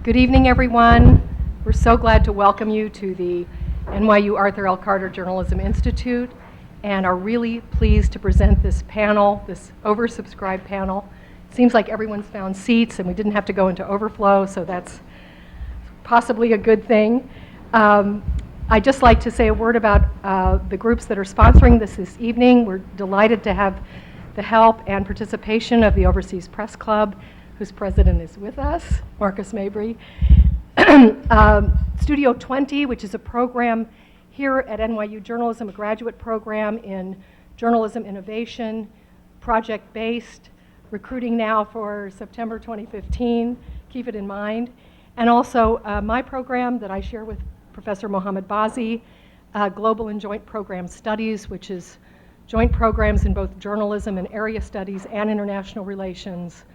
Good evening, everyone. We're so glad to welcome you to the NYU Arthur L. Carter Journalism Institute and are really pleased to present this panel, this oversubscribed panel. It seems like everyone's found seats and we didn't have to go into overflow, so that's possibly a good thing. I'd just like to say a word about the groups that are sponsoring this evening. We're delighted to have the help and participation of the Overseas Press Club, whose president is with us, Marcus Mabry. Studio 20, which is a program here at NYU Journalism, a graduate program in journalism innovation, project-based, recruiting now for September 2015, keep it in mind. And also my program that I share with Professor Mohammed Bazi, Global and Joint Program Studies, which is joint programs in both journalism and area studies and international relations.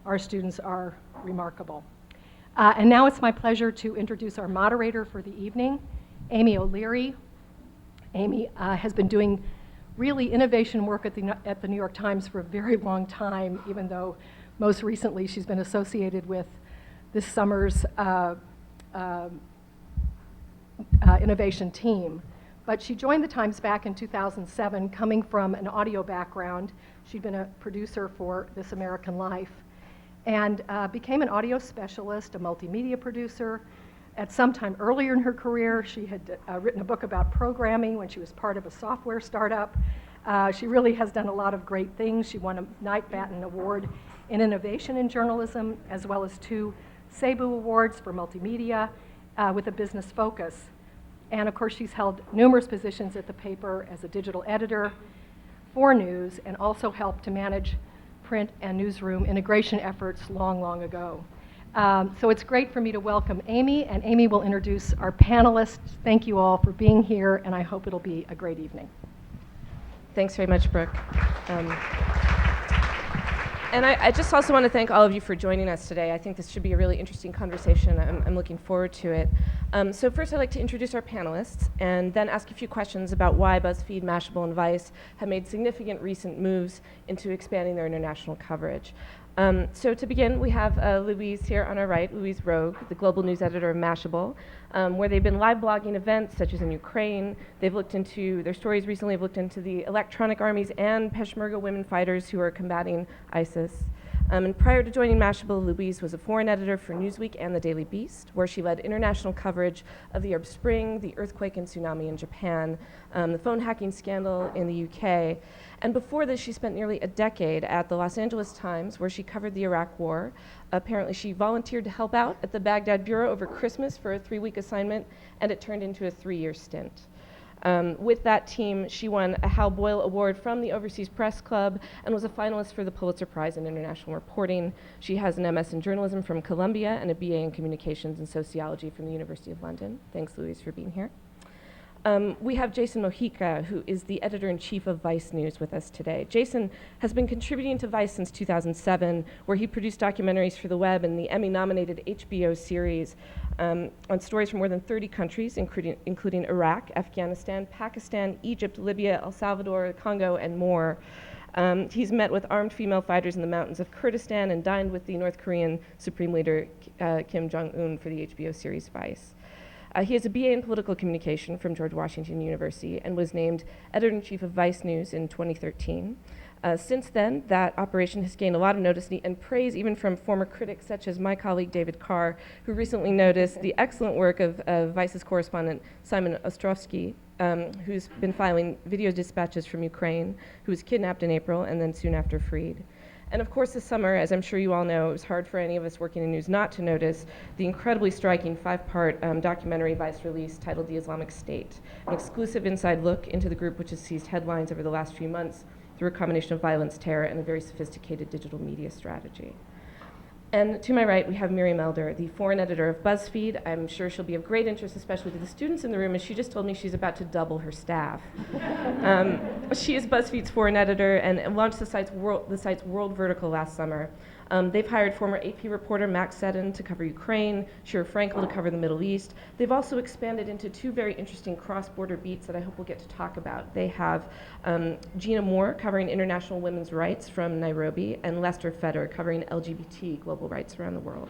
Our students are remarkable. And now it's my pleasure to introduce our moderator for the evening, Amy O'Leary. Amy has been doing really innovation work at the New York Times for a very long time, even though most recently she's been associated with this summer's innovation team. But she joined the Times back in 2007, coming from an audio background. She'd been a producer for This American Life, and became an audio specialist, a multimedia producer. At some time earlier in her career, she had written a book about programming when she was part of a software startup. She really has done a lot of great things. She won a Knight Batten Award in Innovation in Journalism, as well as 2 Cebu Awards for multimedia with a business focus. And of course, she's held numerous positions at the paper as a digital editor for news, and also helped to manage print and newsroom integration efforts long ago. So it's great for me to welcome Amy, and Amy will introduce our panelists. Thank you all for being here, and I hope it'll be a great evening. Thanks very much, Brooke. And I just also want to thank all of you for joining us today. I think this should be a really interesting conversation. I'm looking forward to it. So first I'd like to introduce our panelists and then ask a few questions about why BuzzFeed, Mashable, and Vice have made significant recent moves into expanding their international coverage. So to begin, we have Louise here on our right, Louise Roug, the global news editor of Mashable, where they've been live blogging events such as in Ukraine. They've looked into, their stories recently have looked into the electronic armies and Peshmerga women fighters who are combating ISIS. And prior to joining Mashable, Louise was a foreign editor for Newsweek and The Daily Beast, where she led international coverage of the Arab Spring, the earthquake and tsunami in Japan, the phone hacking scandal in the UK. And before this, she spent nearly a decade at the Los Angeles Times, where she covered the Iraq War. Apparently, she volunteered to help out at the Baghdad Bureau over Christmas for a 3-week assignment, and it turned into a 3-year stint. With that team, she won a Hal Boyle Award from the Overseas Press Club and was a finalist for the Pulitzer Prize in International Reporting. She has an MS in Journalism from Columbia and a BA in Communications and Sociology from the University of London. Thanks, Louise, for being here. We have Jason Mojica, who is the editor-in-chief of Vice News, with us today. Jason has been contributing to Vice since 2007, where he produced documentaries for the web and the Emmy-nominated HBO series on stories from more than 30 countries, including Iraq, Afghanistan, Pakistan, Egypt, Libya, El Salvador, Congo, and more. He's met with armed female fighters in the mountains of Kurdistan and dined with the North Korean Supreme Leader Kim Jong-un for the HBO series Vice. He has a BA in political communication from George Washington University and was named editor-in-chief of Vice News in 2013. Since then, that operation has gained a lot of notice and praise, even from former critics such as my colleague David Carr, who recently noticed the excellent work of Vice's correspondent Simon Ostrovsky, who's been filing video dispatches from Ukraine, who was kidnapped in April and then soon after freed. And of course, this summer, as I'm sure you all know, it was hard for any of us working in news not to notice the incredibly striking 5-part documentary Vice released titled The Islamic State, an exclusive inside look into the group which has seized headlines over the last few months through a combination of violence, terror, and a very sophisticated digital media strategy. And to my right, we have Miriam Elder, the foreign editor of Buzzfeed. I'm sure she'll be of great interest, especially to the students in the room, as she just told me she's about to double her staff. She is Buzzfeed's foreign editor and launched the site's World Vertical last summer. They've hired former AP reporter Max Seddon to cover Ukraine, Shira Frankel to cover the Middle East. They've also expanded into 2 very interesting cross-border beats that I hope we'll get to talk about. They have Gina Moore covering international women's rights from Nairobi, and Lester Feder covering LGBT global rights around the world.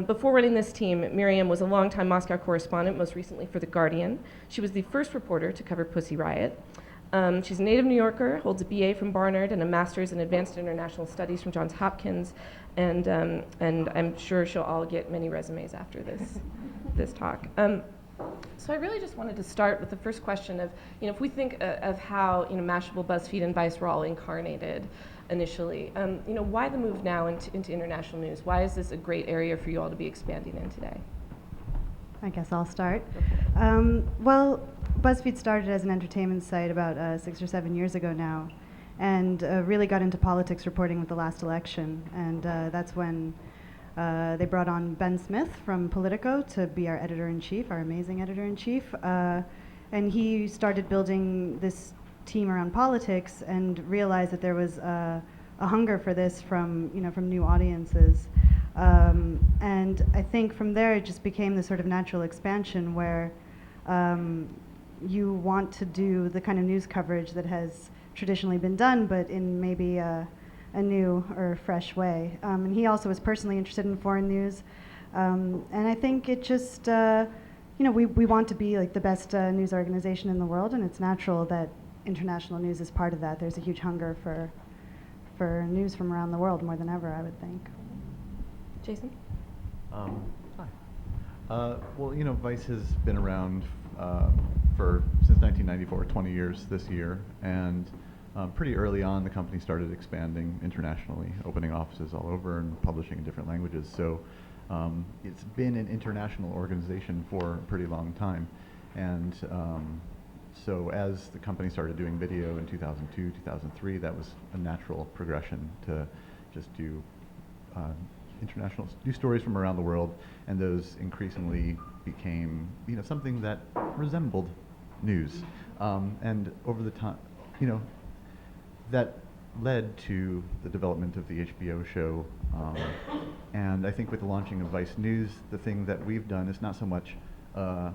Before running this team, Miriam was a longtime Moscow correspondent, most recently for The Guardian. She was the first reporter to cover Pussy Riot. She's a native New Yorker, holds a BA from Barnard and a master's in Advanced International Studies from Johns Hopkins, and I'm sure she'll all get many resumes after this talk. So I really just wanted to start with the first question of, if we think of how, Mashable, Buzzfeed, and Vice were all incarnated initially, why the move now into international news? Why is this a great area for you all to be expanding in today? I guess I'll start. Well, BuzzFeed started as an entertainment site about 6 or 7 years ago now, and really got into politics reporting with the last election. And that's when they brought on Ben Smith from Politico to be our editor-in-chief, our amazing editor-in-chief. And he started building this team around politics and realized that there was a hunger for this from new audiences. And I think from there it just became this sort of natural expansion where you want to do the kind of news coverage that has traditionally been done, but in maybe a new or fresh way. And he also was personally interested in foreign news. And I think it just, we want to be like the best news organization in the world, and it's natural that international news is part of that. There's a huge hunger for news from around the world more than ever, I would think. Jason? Hi. Well, Vice has been around since 1994, 20 years this year, and pretty early on the company started expanding internationally, opening offices all over and publishing in different languages. So it's been an international organization for a pretty long time. And so as the company started doing video in 2002, 2003, that was a natural progression to just do international news stories from around the world, and those increasingly became, something that resembled news. And over the time, that led to the development of the HBO show. And I think with the launching of Vice News, the thing that we've done is not so much a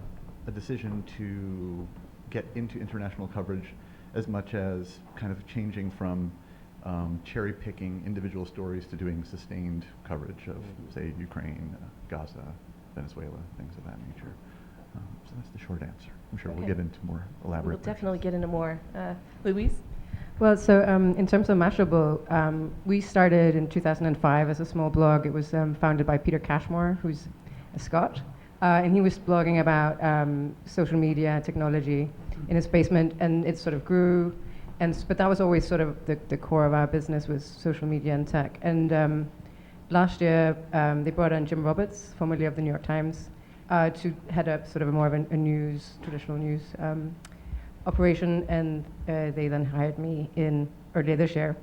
decision to get into international coverage as much as kind of changing from cherry picking individual stories to doing sustained coverage of, say, Ukraine, Gaza, Venezuela, things of that nature. So that's the short answer. I'm sure we'll get into more elaborate. We'll definitely get into more. Louise? Well, so in terms of Mashable, we started in 2005 as a small blog. It was founded by Peter Cashmore, who's a Scot, and he was blogging about social media technology in his basement, and it sort of grew. But that was always sort of the core of our business, was social media and tech. And last year, they brought in Jim Roberts, formerly of the New York Times, to head up sort of more of a traditional news operation, and they then hired me in earlier this year.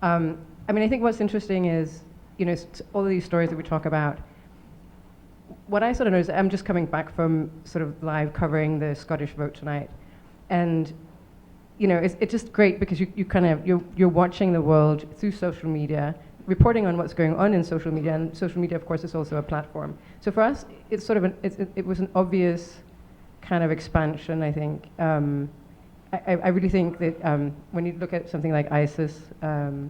I think what's interesting is, all of these stories that we talk about, what I sort of notice, I'm just coming back from sort of live covering the Scottish vote tonight, and it's just great because you're watching the world through social media, reporting on what's going on in social media, and social media, of course, is also a platform. So for us, it's sort of it was an obvious kind of expansion, I think. I really think that when you look at something like ISIS,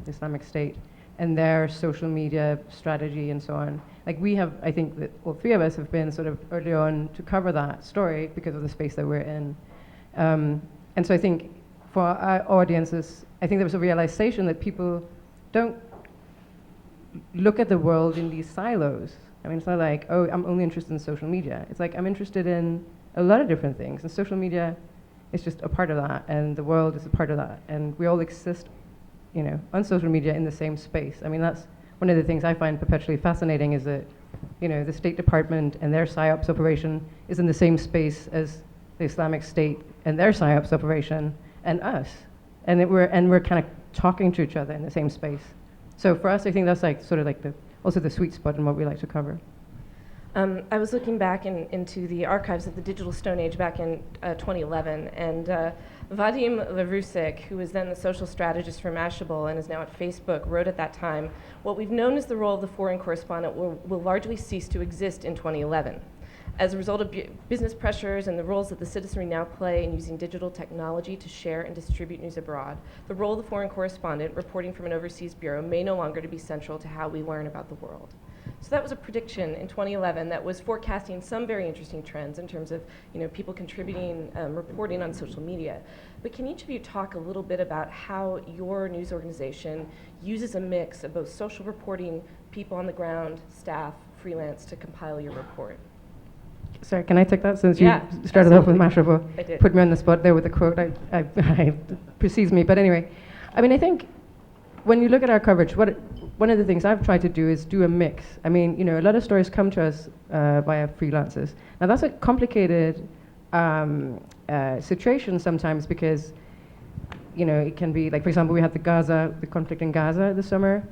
Islamic State, and their social media strategy and so on, like we have, I think that all three of us have been sort of early on to cover that story because of the space that we're in. And so I think for our audiences, I think there was a realization that people don't look at the world in these silos. It's not like, oh, I'm only interested in social media. It's like, I'm interested in a lot of different things, and social media is just a part of that, and the world is a part of that, and we all exist, on social media in the same space. That's one of the things I find perpetually fascinating, is that, the State Department and their PSYOPs operation is in the same space as the Islamic State and their PSYOPs operation and us, and we're kind of talking to each other in the same space. So for us, I think that's like sort of like also the sweet spot in what we like to cover. I was looking back into the archives of the Digital Stone Age back in 2011, and Vadim Levrusik, who was then the social strategist for Mashable and is now at Facebook, wrote at that time, "What we've known as the role of the foreign correspondent will largely cease to exist in 2011. As a result of business pressures and the roles that the citizenry now play in using digital technology to share and distribute news abroad, the role of the foreign correspondent reporting from an overseas bureau may no longer to be central to how we learn about the world." So that was a prediction in 2011 that was forecasting some very interesting trends in terms of people contributing, reporting on social media. But can each of you talk a little bit about how your news organization uses a mix of both social reporting, people on the ground, staff, freelance to compile your report? Sorry, can I take that since Yeah, you started off with absolutely. Mashable? I did. Put me on the spot there with the quote. I precedes me. But anyway, I mean, I think when you look at our coverage, one of the things I've tried to do is do a mix. I mean, a lot of stories come to us via freelancers. Now, that's a complicated situation sometimes because, it can be, like, for example, we had the conflict in Gaza this summer.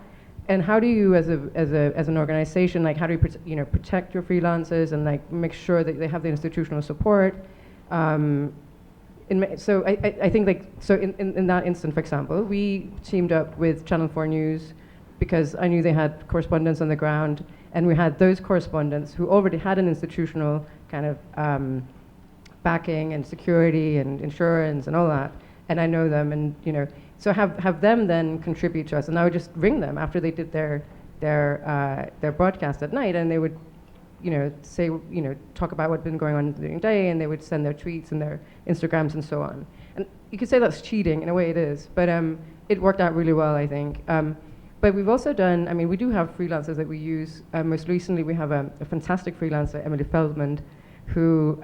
And how do you, as an organization, like, how do you, protect your freelancers and, like, make sure that they have the institutional support? So I think, like, so in that instant, for example, we teamed up with Channel 4 News because I knew they had correspondents on the ground, and we had those correspondents who already had an institutional kind of backing and security and insurance and all that, and I know them, and so have them then contribute to us, and I would just ring them after they did their broadcast at night, and they would say talk about what's been going on during the day, and they would send their tweets and their Instagrams and so on. And you could say that's cheating, in a way it is, but it worked out really well, I think. But we've also done, I mean, we do have freelancers that we use. Most recently, we have a fantastic freelancer, Emily Feldman, who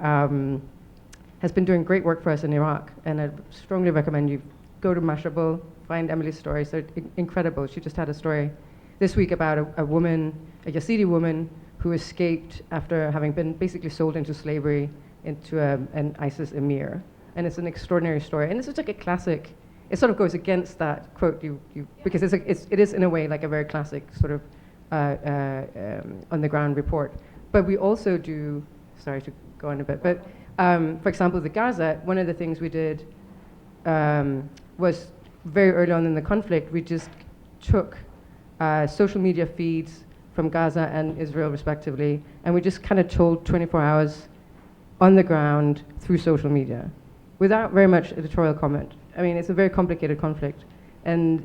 has been doing great work for us in Iraq, and I strongly recommend you go to Mashable, find Emily's stories. They're incredible. She just had a story this week about a woman, a Yazidi woman, who escaped after having been basically sold into slavery into an ISIS emir. And it's an extraordinary story. And this is like a classic, it sort of goes against that quote because it is in a way like a very classic sort of on the ground report. But we also do, sorry to go on a bit, but for example, the Gaza, one of the things we did was very early on in the conflict, we just took social media feeds from Gaza and Israel respectively, and we just kind of told 24 hours on the ground through social media without very much editorial comment. I mean, it's a very complicated conflict, and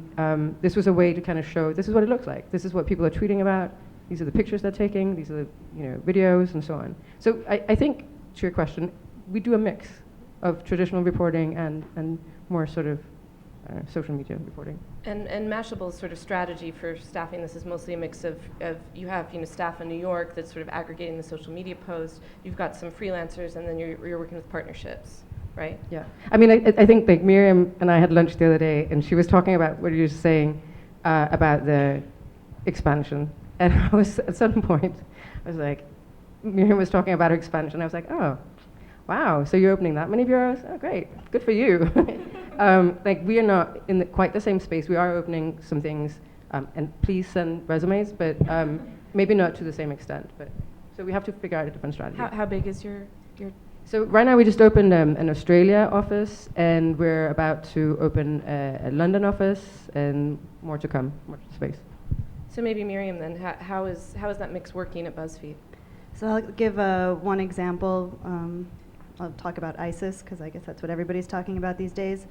this was a way to kind of show this is what it looks like, this is what people are tweeting about, these are the pictures they're taking, these are the videos and so on. So I think, to your question, we do a mix of traditional reporting and more sort of social media reporting. And Mashable's sort of strategy for staffing this is mostly a mix of you have staff in New York that's sort of aggregating the social media posts. You've got some freelancers, and then you're working with partnerships, right? Yeah. I mean, I think like Miriam and I had lunch the other day, and she was talking about what you were saying about the expansion. And I was at some point, I was like, Miriam was talking about her expansion. I was like, oh, wow, so you're opening that many bureaus? Oh, great, good for you. Like, we are not in quite the same space. We are opening some things, and please send resumes, but maybe not to the same extent. But so we have to figure out a different strategy. How big is your? So right now we just opened an Australia office, and we're about to open a London office, and more to come, more space. So maybe Miriam, then, how is that mix working at Buzzfeed? So I'll give one example. I'll talk about ISIS, because I guess that's what everybody's talking about these days.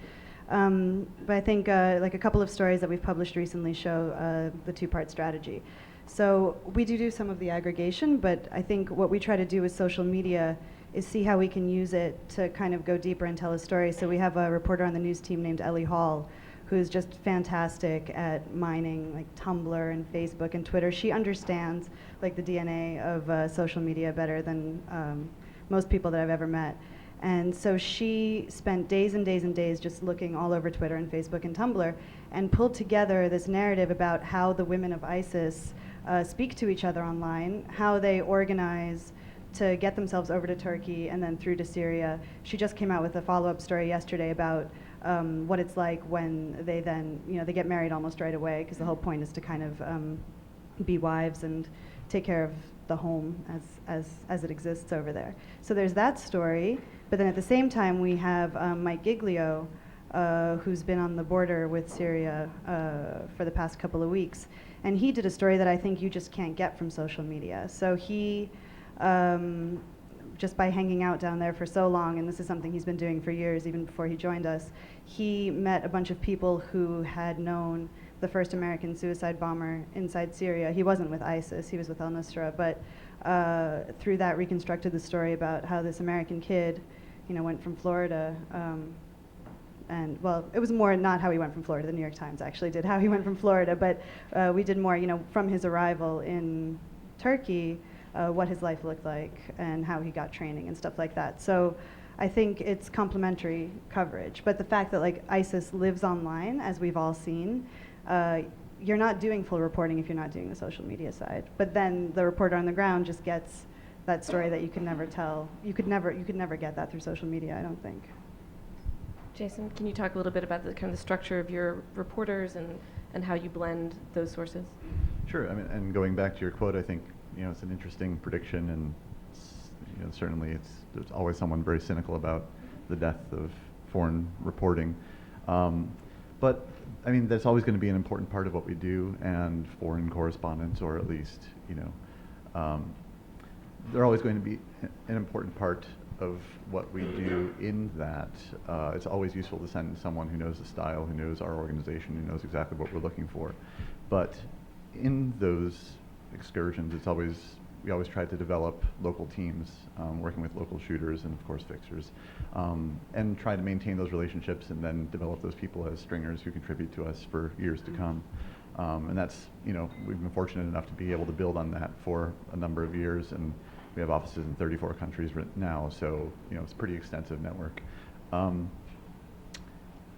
But I think like a couple of stories that we've published recently show the two-part strategy. So we do some of the aggregation, but I think what we try to do with social media is see how we can use it to kind of go deeper and tell a story. So we have a reporter on the news team named Ellie Hall, who's just fantastic at mining like Tumblr and Facebook and Twitter. She understands like the DNA of social media better than most people that I've ever met. And so she spent days and days and days just looking all over Twitter and Facebook and Tumblr and pulled together this narrative about how the women of ISIS speak to each other online, how they organize to get themselves over to Turkey and then through to Syria. She just came out with a follow-up story yesterday about what it's like when they then, they get married almost right away, because the whole point is to kind of be wives and take care of the home as it exists over there. So there's that story, but then at the same time we have Mike Giglio, who's been on the border with Syria for the past couple of weeks, and he did a story that I think you just can't get from social media. So he, just by hanging out down there for so long, and this is something he's been doing for years, even before he joined us, he met a bunch of people who had known the first American suicide bomber inside Syria. He wasn't with ISIS, he was with al-Nusra, but through that reconstructed the story about how this American kid, went from Florida, and well, it was more not how he went from Florida. The New York Times actually did how he went from Florida, but we did more, from his arrival in Turkey, what his life looked like and how he got training and stuff like that. So I think it's complementary coverage, but the fact that like ISIS lives online, as we've all seen, you're not doing full reporting if you're not doing the social media side. But then the reporter on the ground just gets that story that you could never tell. You could never get that through social media, I don't think. Jason, can you talk a little bit about the kind of the structure of your reporters and how you blend those sources? Sure. I mean, and going back to your quote, I think it's an interesting prediction, and certainly there's always someone very cynical about the death of foreign reporting. But I mean, that's always going to be an important part of what we do, and foreign correspondents, or at least they're always going to be an important part of what we do in that. It's always useful to send someone who knows the style, who knows our organization, who knows exactly what we're looking for. But in those excursions, we always try to develop local teams, working with local shooters and of course fixers, and try to maintain those relationships and then develop those people as stringers who contribute to us for years to come. And that's, we've been fortunate enough to be able to build on that for a number of years, and we have offices in 34 countries right now, so it's a pretty extensive network.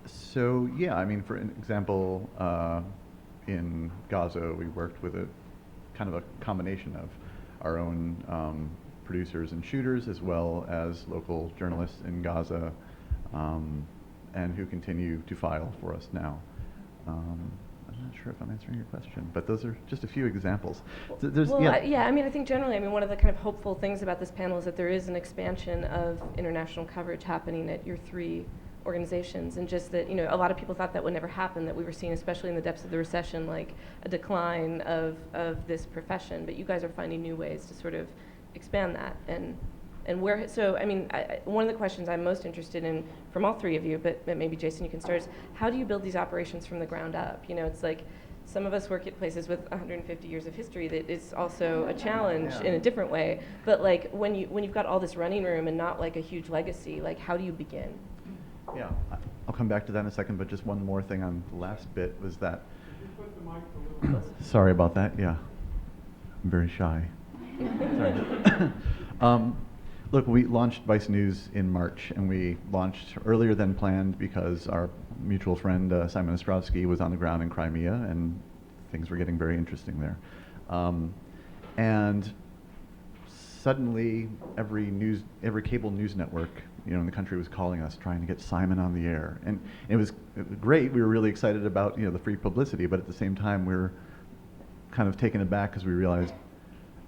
So yeah, I mean, for an example, in Gaza, we worked with a kind of a combination of our own producers and shooters, as well as local journalists in Gaza, and who continue to file for us now. I'm not sure if I'm answering your question, but those are just a few examples. Yeah, I mean, I think generally, one of the kind of hopeful things about this panel is that there is an expansion of international coverage happening at your three organizations, and just that, a lot of people thought that would never happen, that we were seeing, especially in the depths of the recession, like a decline of this profession, but you guys are finding new ways to sort of expand that. And where, so, I mean, one of the questions I'm most interested in from all three of you, but maybe Jason, you can start, is how do you build these operations from the ground up? It's like some of us work at places with 150 years of history that is also a challenge in a different way. But like when you've got all this running room and not like a huge legacy, like how do you begin? Yeah, I'll come back to that in a second, but just one more thing on the last bit was that. Could you put the mic a little closer? Sorry about that, yeah. I'm very shy. Sorry. Look, we launched Vice News in March, and we launched earlier than planned because our mutual friend Simon Ostrowski was on the ground in Crimea, and things were getting very interesting there. And suddenly, every cable news network in the country was calling us, trying to get Simon on the air, and it was great. We were really excited about the free publicity, but at the same time, we were kind of taken aback because we realized,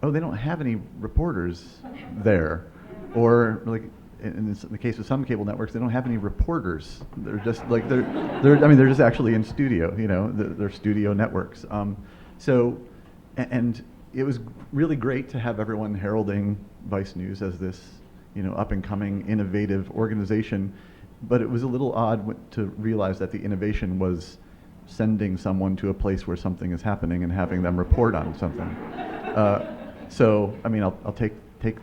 oh, they don't have any reporters there. Or like in the case of some cable networks, they don't have any reporters. They're just like they're just actually in studio. They're studio networks. And it was really great to have everyone heralding Vice News as this up and coming innovative organization. But it was a little odd to realize that the innovation was sending someone to a place where something is happening and having them report on something. So I mean, I'll take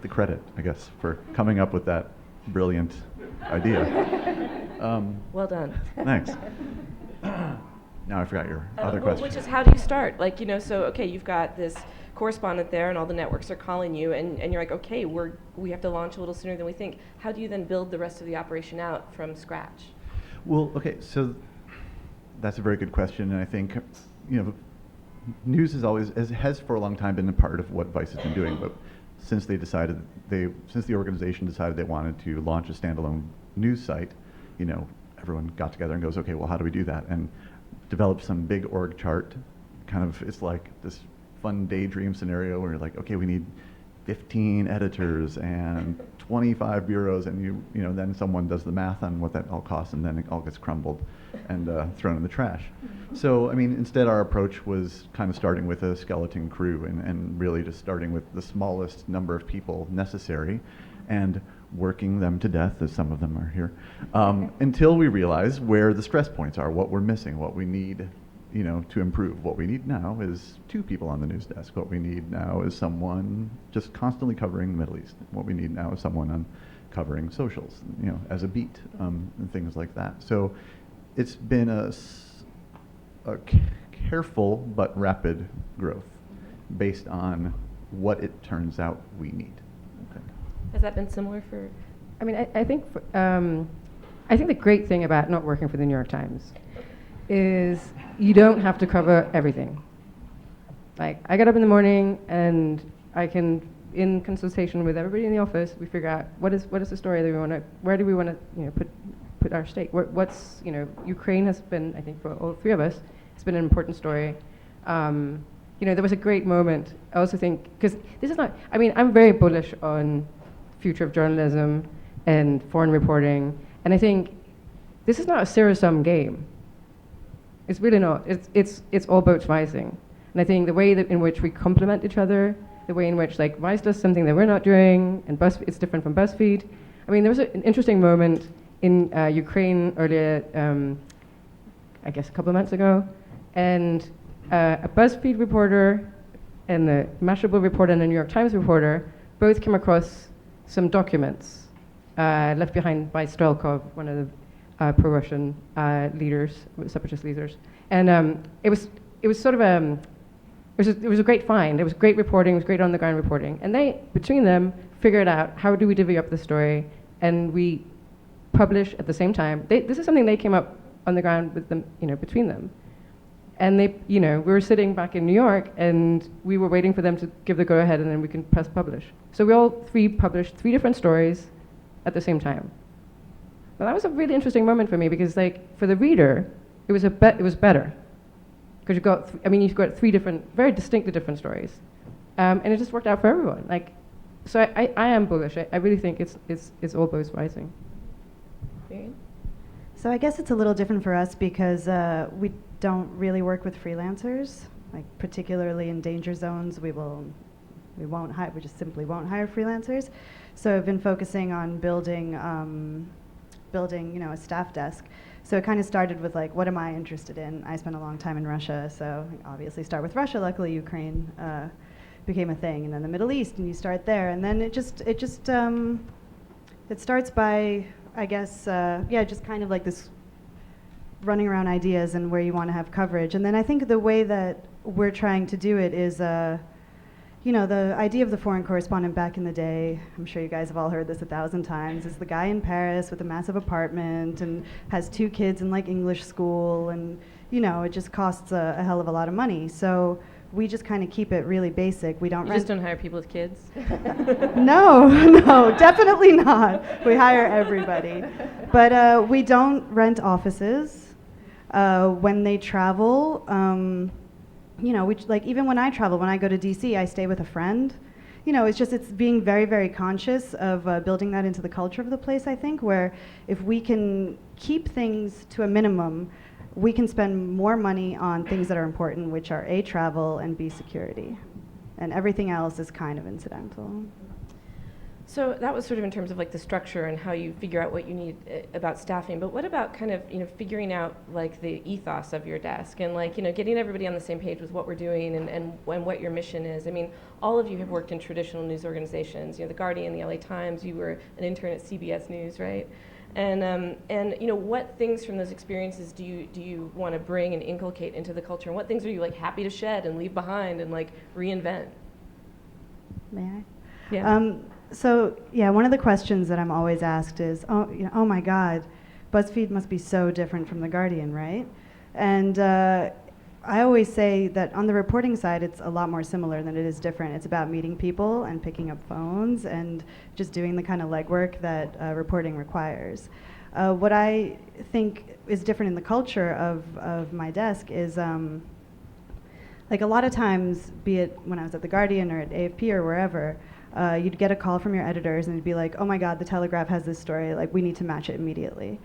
the credit, I guess, for coming up with that brilliant idea. Well done. Thanks. Now I forgot your other question. Which is, how do you start? Like, so, okay, you've got this correspondent there and all the networks are calling you, and you're like, okay, we have to launch a little sooner than we think. How do you then build the rest of the operation out from scratch? Well, okay, so that's a very good question, and I think, news has for a long time been a part of what Vice has been doing, but since the organization decided they wanted to launch a standalone news site, everyone got together and goes, okay, well, how do we do that? And develop some big org chart. It's like this fun daydream scenario where you're like, okay, we need 15 editors and 25 bureaus, and then someone does the math on what that all costs, and then it all gets crumbled and thrown in the trash. So, I mean, instead our approach was kind of starting with a skeleton crew and really just starting with the smallest number of people necessary and working them to death, as some of them are here, until we realize where the stress points are, what we're missing, what we need to improve. What we need now is 2 people on the news desk. What we need now is someone just constantly covering the Middle East. What we need now is someone on covering socials, as a beat, and things like that. So it's been a careful but rapid growth based on what it turns out we need. Okay. Has that been similar for? I mean, I think the great thing about not working for the New York Times is you don't have to cover everything. Like, I get up in the morning and I can, in consultation with everybody in the office, we figure out what is the story that we want to, where do we want to, put our stake. What's, Ukraine has been, I think for all 3 of us, it's been an important story. There was a great moment. I also think, because this is not, I'm very bullish on future of journalism and foreign reporting, and I think this is not a zero-sum game. It's really not. It's all boats rising. And I think the way in which we complement each other, the way in which Vice does something that we're not doing, and it's different from Buzzfeed. There was an interesting moment in Ukraine earlier, I guess a couple of months ago, and a Buzzfeed reporter and the Mashable reporter and the New York Times reporter both came across some documents left behind by Strelkov, one of the pro-Russian leaders, separatist leaders, and it was sort of it was a great find. It was great reporting. It was great on-the-ground reporting, and they, between them, figured out how do we divvy up the story, and we publish at the same time. This is something they came up on the ground with them, between them, and they, we were sitting back in New York, and we were waiting for them to give the go-ahead, and then we can press publish. So we all 3 published 3 different stories at the same time. Well, that was a really interesting moment for me because, for the reader, it was better because you've got 3 different, very distinctly different stories, and it just worked out for everyone. So I am bullish. I really think it's all boats rising. Miriam? So I guess it's a little different for us because we don't really work with freelancers, particularly in danger zones. We just simply won't hire freelancers. So I've been focusing on building a staff desk. So it kind of started with what am I interested in? I spent a long time in Russia, so obviously start with Russia. Luckily, Ukraine became a thing, and then the Middle East, and you start there, and then it starts by, I guess, just kind of this running around ideas and where you want to have coverage. And then I think the way that we're trying to do it is, the idea of the foreign correspondent back in the day, I'm sure you guys have all heard this 1,000 times, is the guy in Paris with a massive apartment and has 2 kids in English school, and it just costs a hell of a lot of money. So we just kind of keep it really basic. We don't You just don't hire people with kids? No, definitely not. We hire everybody. But we don't rent offices. When they travel, even when I travel, when I go to DC, I stay with a friend. It's being very, very conscious of building that into the culture of the place, I think, where if we can keep things to a minimum, we can spend more money on things that are important, which are A, travel, and B, security. And everything else is kind of incidental. So that was sort of in terms of the structure and how you figure out what you need about staffing. But what about kind of figuring out the ethos of your desk and getting everybody on the same page with what we're doing and what your mission is? All of you have worked in traditional news organizations. The Guardian, the LA Times. You were an intern at CBS News, right? And what things from those experiences do you want to bring and inculcate into the culture? And what things are you happy to shed and leave behind and reinvent? May I? Yeah. So one of the questions that I'm always asked is, oh my God, BuzzFeed must be so different from The Guardian, right? And I always say that on the reporting side, it's a lot more similar than it is different. It's about meeting people and picking up phones and just doing the kind of legwork that reporting requires. What I think is different in the culture of my desk is a lot of times, be it when I was at The Guardian or at AFP or wherever, you'd get a call from your editors and it'd be like, oh my God, the Telegraph has this story, we need to match it immediately.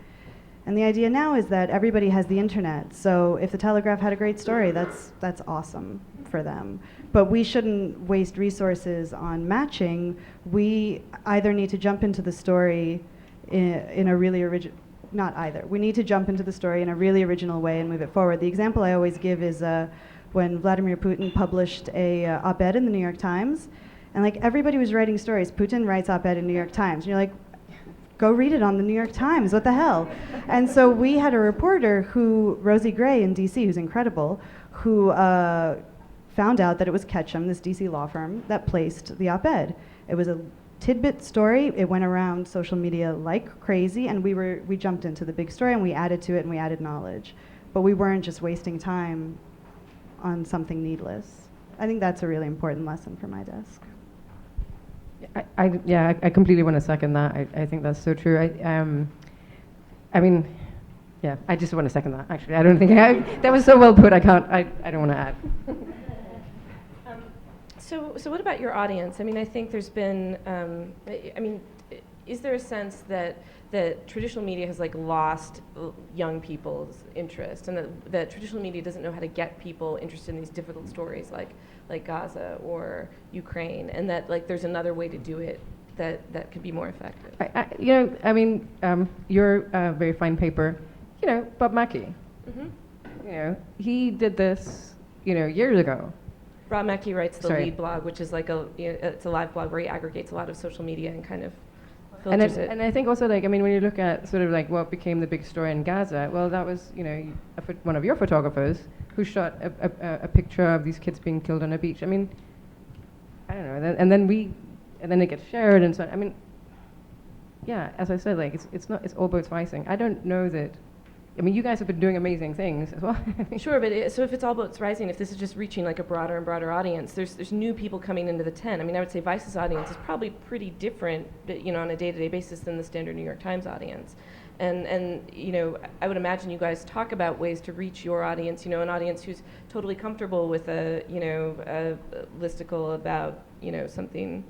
And the idea now is that everybody has the internet, so if the Telegraph had a great story, that's awesome for them. But we shouldn't waste resources on matching. We either need to jump into the story in a really not either. We need to jump into the story in a really original way and move it forward. The example I always give is when Vladimir Putin published a op-ed in the New York Times, and like everybody was writing stories. Putin writes op-ed in New York Times, and you're like, go read it on the New York Times, what the hell? And so we had a reporter Rosie Gray in DC, who's incredible, who found out that it was Ketchum, this DC law firm, that placed the op-ed. It was a tidbit story. It went around social media like crazy, and we jumped into the big story and we added to it and we added knowledge. But we weren't just wasting time on something needless. I think that's a really important lesson for my desk. I completely want to second that. I think that's so true. I mean, yeah, I just want to second that. Actually, I don't think that was so well put. I don't want to add. So what about your audience? I mean, I think there's been. Is there a sense that traditional media has like lost young people's interest, and that traditional media doesn't know how to get people interested in these difficult stories like Gaza or Ukraine, and that like there's another way to do it that could be more effective? You're a very fine paper. Bob Mackey. Mm-hmm. He did this, years ago. Rob Mackey writes the Sorry. Lead blog, which is like it's a live blog where he aggregates a lot of social media and kind of And filters it. and I think also when you look at sort of like what became the big story in Gaza, well, that was one of your photographers who shot a picture of these kids being killed on a beach. I mean, I don't know, and then it gets shared and so on. I mean, yeah, as I said, like it's all boats rising. I don't know that. I mean, you guys have been doing amazing things as well. Sure, but so if it's all boats rising, if this is just reaching like a broader and broader audience, there's new people coming into the tent. I mean, I would say Vice's audience is probably pretty different, on a day-to-day basis than the standard New York Times audience. And I would imagine you guys talk about ways to reach your audience, an audience who's totally comfortable with a listicle about, something,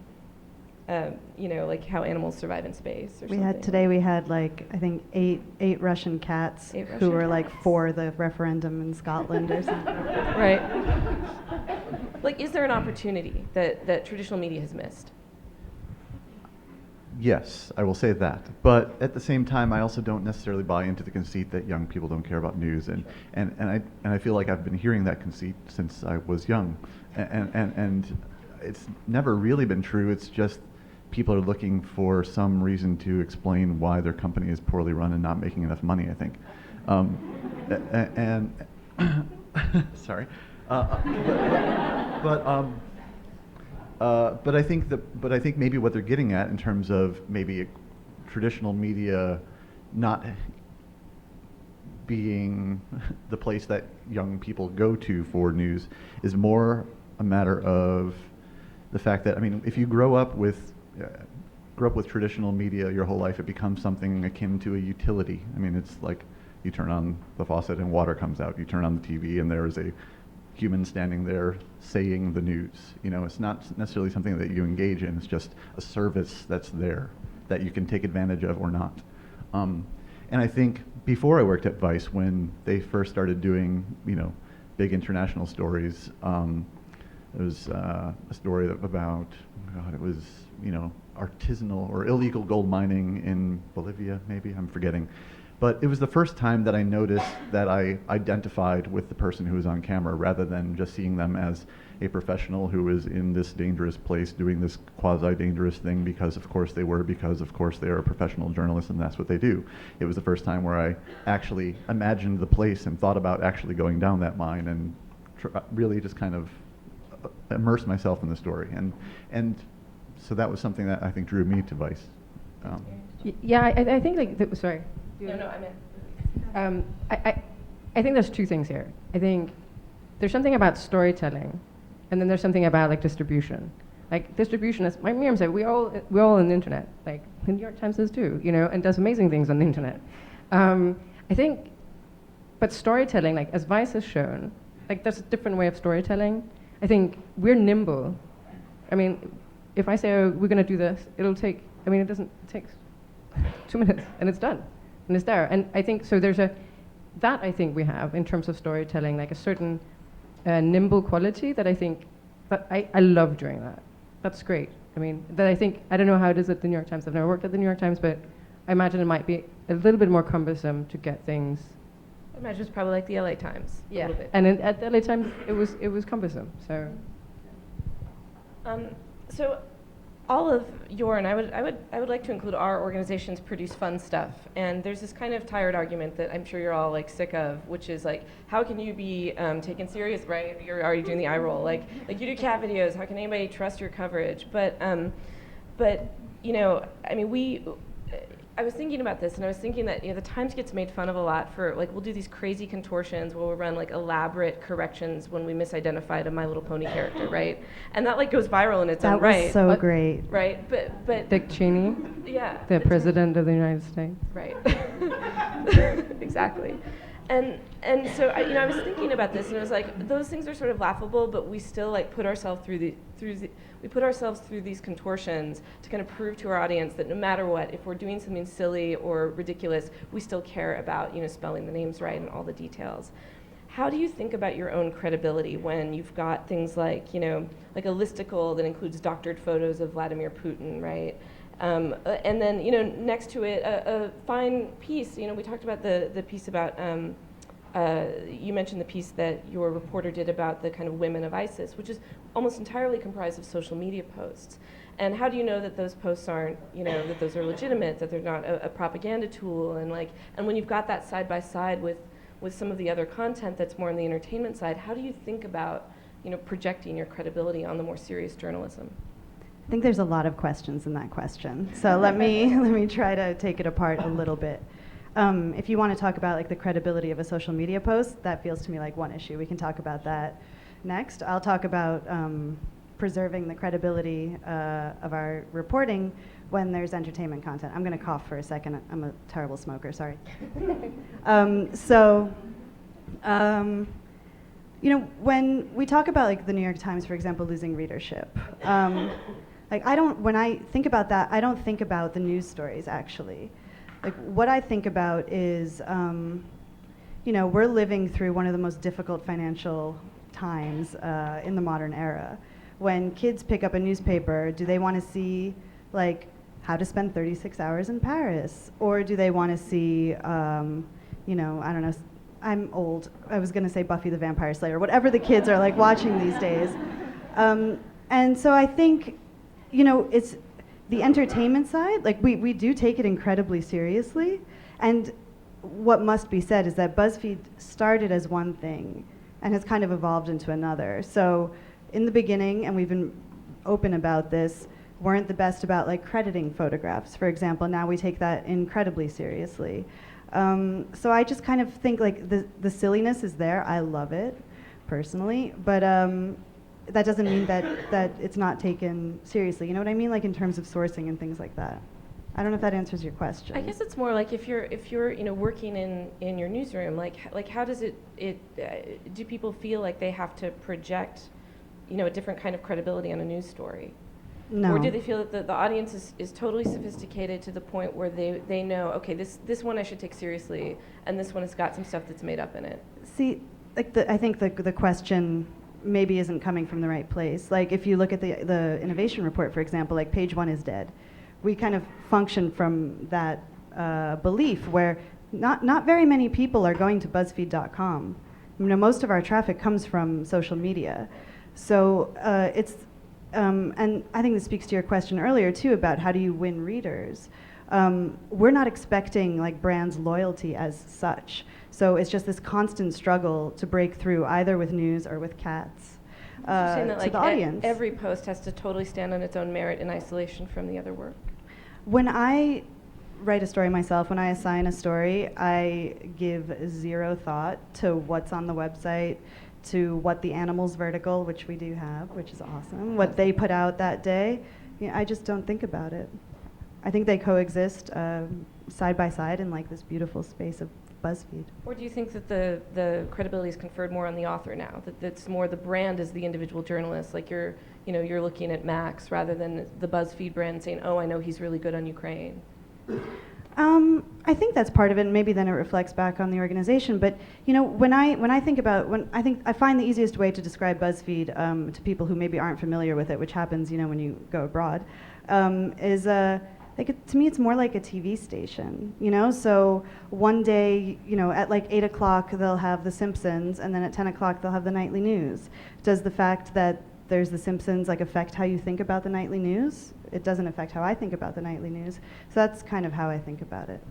like how animals survive in space or something. Today we had like, I think eight Russian cats who were like for the referendum in Scotland or something. Right. Like, is there an opportunity that traditional media has missed? Yes, I will say that. But at the same time, I also don't necessarily buy into the conceit that young people don't care about news, and I feel like I've been hearing that conceit since I was young, and it's never really been true. It's just people are looking for some reason to explain why their company is poorly run and not making enough money, I think. Sorry. But I think maybe what they're getting at in terms of maybe traditional media not being the place that young people go to for news is more a matter of the fact that, if you grow up with traditional media your whole life, it becomes something akin to a utility. It's like you turn on the faucet and water comes out. You turn on the TV and there is a human standing there saying the news. It's not necessarily something that you engage in. It's just a service that's there that you can take advantage of or not. And I think before I worked at Vice, when they first started doing, big international stories, there was a story about, it was, artisanal or illegal gold mining in Bolivia, maybe, I'm forgetting. But it was the first time that I noticed that I identified with the person who was on camera rather than just seeing them as a professional who was in this dangerous place doing this quasi-dangerous thing because of course they are a professional journalist and that's what they do. It was the first time where I actually imagined the place and thought about actually going down that mine and really just kind of immerse myself in the story. And so that was something that I think drew me to Vice. I think sorry. No, I meant. I think there's two things here. I think there's something about storytelling, and then there's something about distribution. Distribution, as Miriam said, we're all on the internet. The New York Times does too, and does amazing things on the internet. I think, but storytelling, as Vice has shown, there's a different way of storytelling. I think we're nimble. If I say, oh, we're going to do this, it takes 2 minutes, and it's done. And it's there. And I think, so that I think we have in terms of storytelling, a certain nimble quality that I think, that I love doing that. That's great. That I think, I don't know how it is at the New York Times. I've never worked at the New York Times, but I imagine it might be a little bit more cumbersome to get things. I imagine it's probably like the LA Times. A little bit. And at the LA Times, it was cumbersome. So. So all of your, and I would like to include our organizations produce fun stuff. And there's this kind of tired argument that I'm sure you're all like sick of, which is like, how can you be taken serious, right? You're already doing the eye roll. Like you do cat videos, how can anybody trust your coverage? But you know, I mean, I was thinking about this, and I was thinking that, you know, the Times gets made fun of a lot for, like, we'll do these crazy contortions where we'll run, like, elaborate corrections when we misidentified a My Little Pony character, right? And that, like, goes viral in its own right. That was so great. Right, but Dick Cheney, yeah. the President of the United States. Right. Exactly. And so I was thinking about this, and it was like, those things are sort of laughable, but we still like put ourselves through these contortions to kind of prove to our audience that no matter what, if we're doing something silly or ridiculous, we still care about, you know, spelling the names right and all the details. How do you think about your own credibility when you've got things like, you know, like a listicle that includes doctored photos of Vladimir Putin, right? And then, you know, next to it, a fine piece. You know, we talked about the piece about, you mentioned the piece that your reporter did about the kind of women of ISIS, which is almost entirely comprised of social media posts. And how do you know that those posts aren't, you know, that those are legitimate, that they're not a propaganda tool? And like, and when you've got that side by side with some of the other content that's more on the entertainment side, how do you think about, you know, projecting your credibility on the more serious journalism? I think there's a lot of questions in that question. So let me try to take it apart a little bit. If you want to talk about like the credibility of a social media post, that feels to me like one issue. We can talk about that next. I'll talk about preserving the credibility of our reporting when there's entertainment content. I'm going to cough for a second. I'm a terrible smoker, sorry. You know, when we talk about like the New York Times, for example, losing readership, like when I think about that, I don't think about the news stories actually. Like what I think about is, you know, we're living through one of the most difficult financial times in the modern era. When kids pick up a newspaper, do they want to see like how to spend 36 hours in Paris? Or do they want to see, you know, I don't know, I'm old. I was going to say Buffy the Vampire Slayer, whatever the kids are like watching these days. And so I think, you know, it's the entertainment side, like we do take it incredibly seriously. And what must be said is that BuzzFeed started as one thing and has kind of evolved into another. So in the beginning, and we've been open about this, weren't the best about like crediting photographs, for example. Now we take that incredibly seriously. So I just kind of think like the silliness is there. I love it personally, but that doesn't mean that it's not taken seriously. You know what I mean? Like in terms of sourcing and things like that. I don't know if that answers your question. I guess it's more like if you're you know working in your newsroom, like how does do people feel like they have to project, you know, a different kind of credibility on a news story? No. Or do they feel that the audience is totally sophisticated to the point where they know, okay, this one I should take seriously, and this one has got some stuff that's made up in it? See, like I think the question maybe isn't coming from the right place. Like if you look at the innovation report, for example, like page one is dead. We kind of function from that belief where not very many people are going to BuzzFeed.com. You know, most of our traffic comes from social media. So it's and I think this speaks to your question earlier too about how do you win readers. We're not expecting like brands' loyalty as such. So it's just this constant struggle to break through either with news or with cats That, to like, the audience. every post has to totally stand on its own merit in isolation from the other work. When I write a story myself, when I assign a story, I give zero thought to what's on the website, to what the animals vertical, which we do have, which is awesome, what they put out that day. You know, I just don't think about it. I think they coexist side by side in like this beautiful space of BuzzFeed. Or do you think that the credibility is conferred more on the author now? That it's more the brand as the individual journalist, like you're looking at Max rather than the BuzzFeed brand saying, oh, I know he's really good on Ukraine. I think that's part of it, and maybe then it reflects back on the organization. But you know, when I find the easiest way to describe BuzzFeed to people who maybe aren't familiar with it, which happens, you know, when you go abroad, is to me, it's more like a TV station, you know? So one day, you know, at like 8 o'clock, they'll have The Simpsons, and then at 10 o'clock, they'll have the nightly news. Does the fact that there's The Simpsons like affect how you think about the nightly news? It doesn't affect how I think about the nightly news. So that's kind of how I think about it.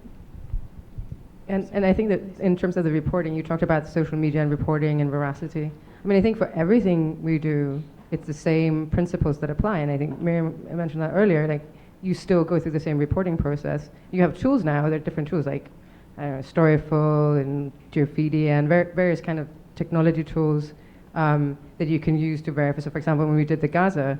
And I think that in terms of the reporting, you talked about social media and reporting and veracity. I mean, I think for everything we do, it's the same principles that apply. And I think Miriam mentioned that earlier, like, you still go through the same reporting process. You have tools now, there are different tools like Storyful and Geopedia and various kind of technology tools that you can use to verify. So for example, when we did the Gaza,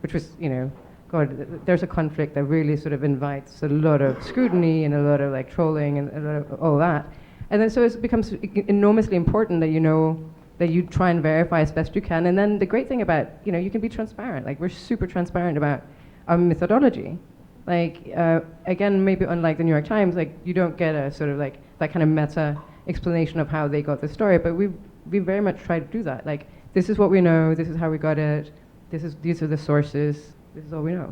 which was, you know, God, there's a conflict that really sort of invites a lot of scrutiny and a lot of like trolling and a lot of all that. And then so it becomes enormously important that you know, that you try and verify as best you can. And then the great thing about, you know, you can be transparent. Like, we're super transparent about our methodology. Like, again, maybe unlike the New York Times, like, you don't get a sort of like that kind of meta explanation of how they got the story, but we very much try to do that. Like, this is what we know, this is how we got it, these are the sources, this is all we know.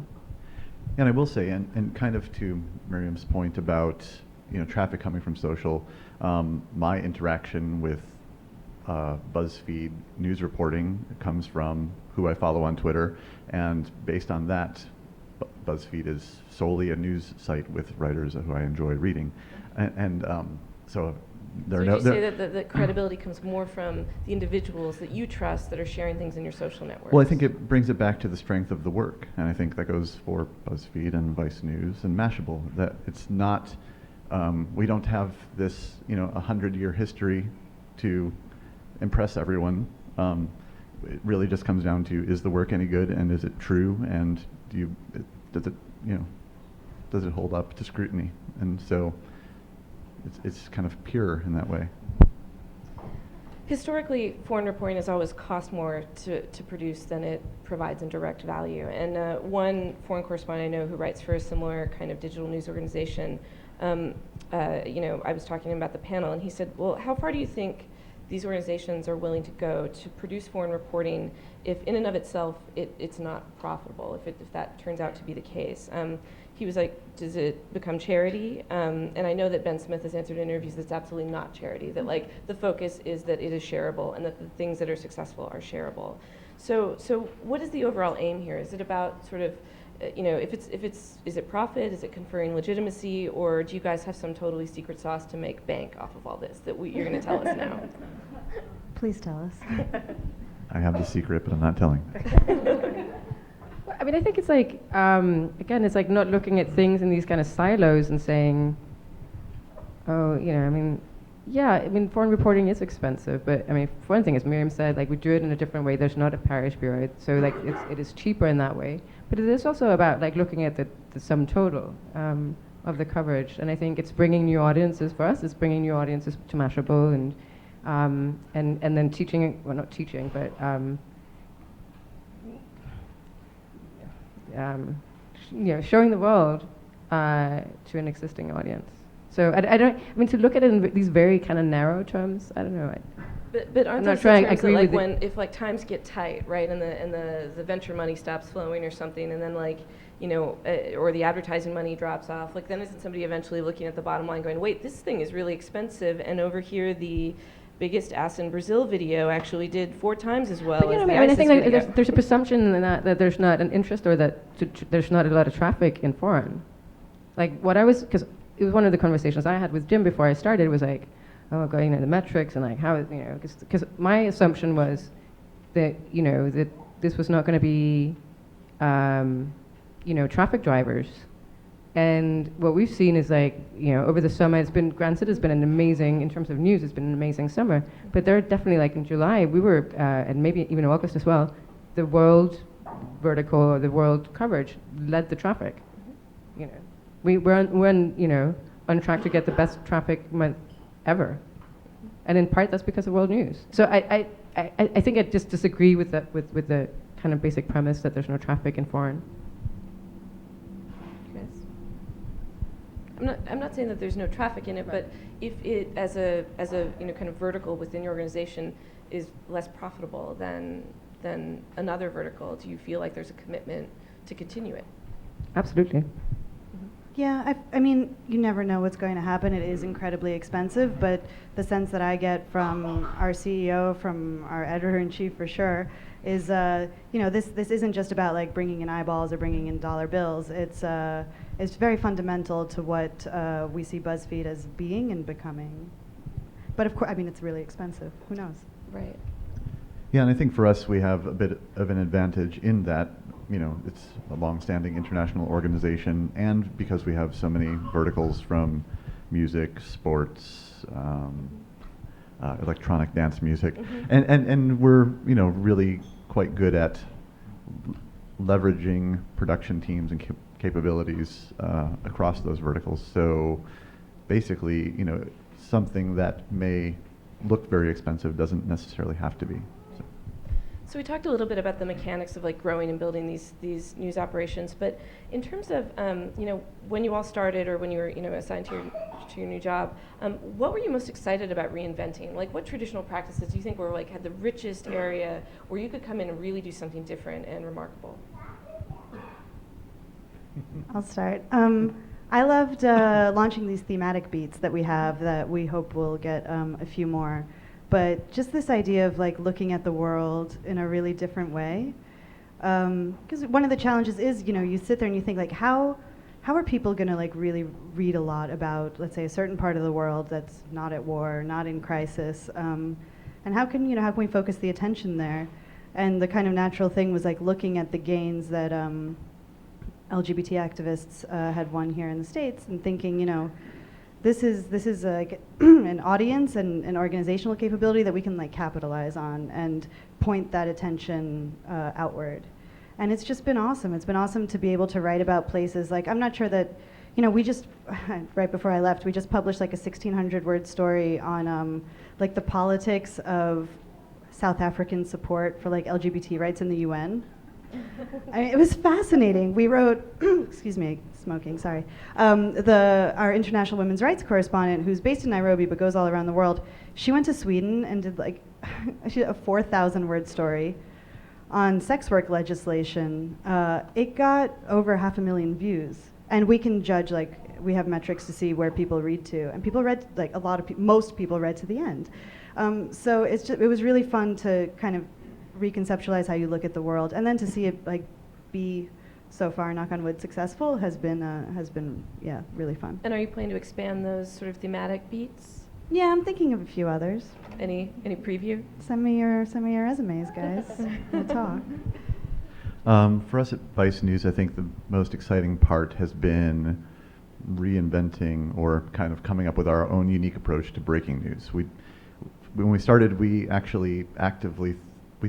And I will say, and kind of to Miriam's point about, you know, traffic coming from social, my interaction with Buzzfeed news reporting comes from who I follow on Twitter, and based on that, Buzzfeed is solely a news site with writers who I enjoy reading, and so there So are would you say that the credibility comes more from the individuals that you trust that are sharing things in your social networks? Well, I think it brings it back to the strength of the work, and I think that goes for BuzzFeed and Vice News and Mashable. That it's not, we don't have this, you know, 100-year history to impress everyone. It really just comes down to, is the work any good, and is it true, and does it hold up to scrutiny? And so it's kind of pure in that way. Historically, foreign reporting has always cost more to produce than it provides in direct value. And one foreign correspondent I know who writes for a similar kind of digital news organization, you know, I was talking about the panel, and he said, well, how far do you think these organizations are willing to go to produce foreign reporting if in and of itself it's not profitable, if that turns out to be the case? He was like, does it become charity? And I know that Ben Smith has answered in interviews that it's absolutely not charity, that like the focus is that it is shareable and that the things that are successful are shareable. So what is the overall aim here? Is it about sort of, you know, is it profit? Is it conferring legitimacy? Or do you guys have some totally secret sauce to make bank off of all this that you're going to tell us now? Please tell us. I have the secret, but I'm not telling. I mean, I think it's like, again, it's like not looking at things in these kind of silos and saying, oh, you know, I mean, yeah, I mean, foreign reporting is expensive, but I mean, for one thing, as Miriam said, like, we do it in a different way. There's not a parish bureau, so like, it is cheaper in that way. But it is also about like looking at the sum total of the coverage, and I think it's bringing new audiences for us. It's bringing new audiences to Mashable, and then teaching, well, not teaching, but you know, showing the world to an existing audience. So I mean, to look at it in these very kind of narrow terms, I don't know. But aren't I'm those not trying. the I terms that, agree like, with if like times get tight, right, and the venture money stops flowing or something, and then like, you know, or the advertising money drops off, like, then isn't somebody eventually looking at the bottom line going, wait, this thing is really expensive, and over here the biggest ass in Brazil video actually did 4 times as well But, you as know, the I mean, I ISIS think like video. there's a presumption in that there's not an interest, or that there's not a lot of traffic in foreign. Like, what I was, because it was one of the conversations I had with Jim before I started, was like, oh, going into the metrics and like how, you know, because my assumption was that, you know, that this was not going to be, you know, traffic drivers. And what we've seen is, like, you know, over the summer, it's been, granted, it's been an amazing, in terms of news, it's been an amazing summer. But there are definitely, like, in July, we were, and maybe even August as well, the world vertical or the world coverage led the traffic. You know, we're on, you know, on track to get the best traffic month ever. And in part, that's because of world news. So I think I just disagree with that, with the kind of basic premise that there's no traffic in foreign. I'm not saying that there's no traffic in it, Right. but if it, as a you know, kind of vertical within your organization, is less profitable than another vertical, do you feel like there's a commitment to continue it? Absolutely. Yeah, I mean, you never know what's going to happen. It is incredibly expensive, but the sense that I get from our CEO, from our editor-in-chief for sure, is, this isn't just about like bringing in eyeballs or bringing in dollar bills. It's very fundamental to what we see BuzzFeed as being and becoming. But of course, I mean, it's really expensive. Who knows? Right. Yeah, and I think for us, we have a bit of an advantage in that, it's a long-standing international organization, and because we have so many verticals from music, sports, electronic dance music, and we're, really quite good at leveraging production teams and capabilities across those verticals. So basically, something that may look very expensive doesn't necessarily have to be. So we talked a little bit about the mechanics of like growing and building these news operations, but in terms of when you all started or when you were assigned to your new job, what were you most excited about reinventing? Like, what traditional practices do you think were had the richest area where you could come in and really do something different and remarkable? I'll start. I loved launching these thematic beats that we have that we hope will get a few more. But just this idea of like looking at the world in a really different way. Because one of the challenges is, you sit there and you think like, how are people going to like really read a lot about, let's say, a certain part of the world that's not at war, not in crisis, and how can we focus the attention there? And the kind of natural thing was like looking at the gains that LGBT activists had won here in the States and thinking, this is like an audience and an organizational capability that we can like capitalize on and point that attention outward. And it's just been awesome. It's been awesome to be able to write about places like, I'm not sure that, we just, right before I left, we just published like a 1,600-word story on like the politics of South African support for like LGBT rights in the UN. I mean, it was fascinating. We wrote, excuse me, smoking, sorry. Our international women's rights correspondent, who's based in Nairobi but goes all around the world, she went to Sweden and did like she did a 4,000-word story on sex work legislation. It got over 500,000 views, and we can judge we have metrics to see where people read to, and people read most people read to the end. So it was really fun to kind of reconceptualize how you look at the world, and then to see it be so far, knock on wood, successful has been really fun. And are you planning to expand those sort of thematic beats? Yeah, I'm thinking of a few others. Any preview? Send me your resumes, guys. We'll talk. For us at Vice News, I think the most exciting part has been reinventing or kind of coming up with our own unique approach to breaking news. When we started, we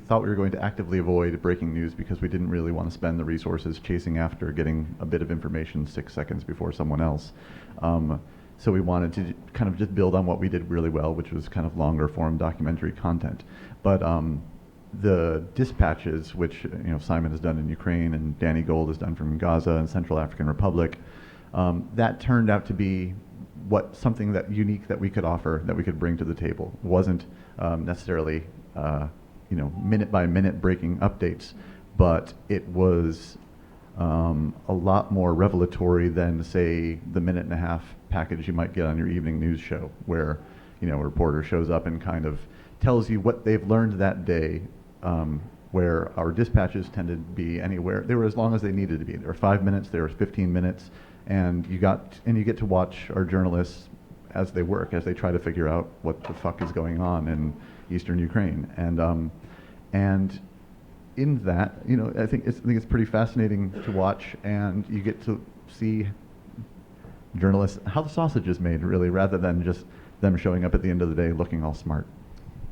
thought we were going to actively avoid breaking news because we didn't really want to spend the resources chasing after getting a bit of information 6 seconds before someone else. So we wanted to kind of just build on what we did really well, which was kind of longer form documentary content. But the dispatches, which Simon has done in Ukraine and Danny Gold has done from Gaza and Central African Republic, that turned out to be something that unique that we could offer, that we could bring to the table. It wasn't necessarily minute by minute breaking updates, but it was a lot more revelatory than, say, the minute and a half package you might get on your evening news show, where a reporter shows up and kind of tells you what they've learned that day. Where our dispatches tended to be anywhere, they were as long as they needed to be. There were 5 minutes, there were 15 minutes, and you get to watch our journalists as they work, as they try to figure out what the fuck is going on in eastern Ukraine. And in that, I think it's pretty fascinating to watch, and you get to see journalists how the sausage is made, really, rather than just them showing up at the end of the day looking all smart.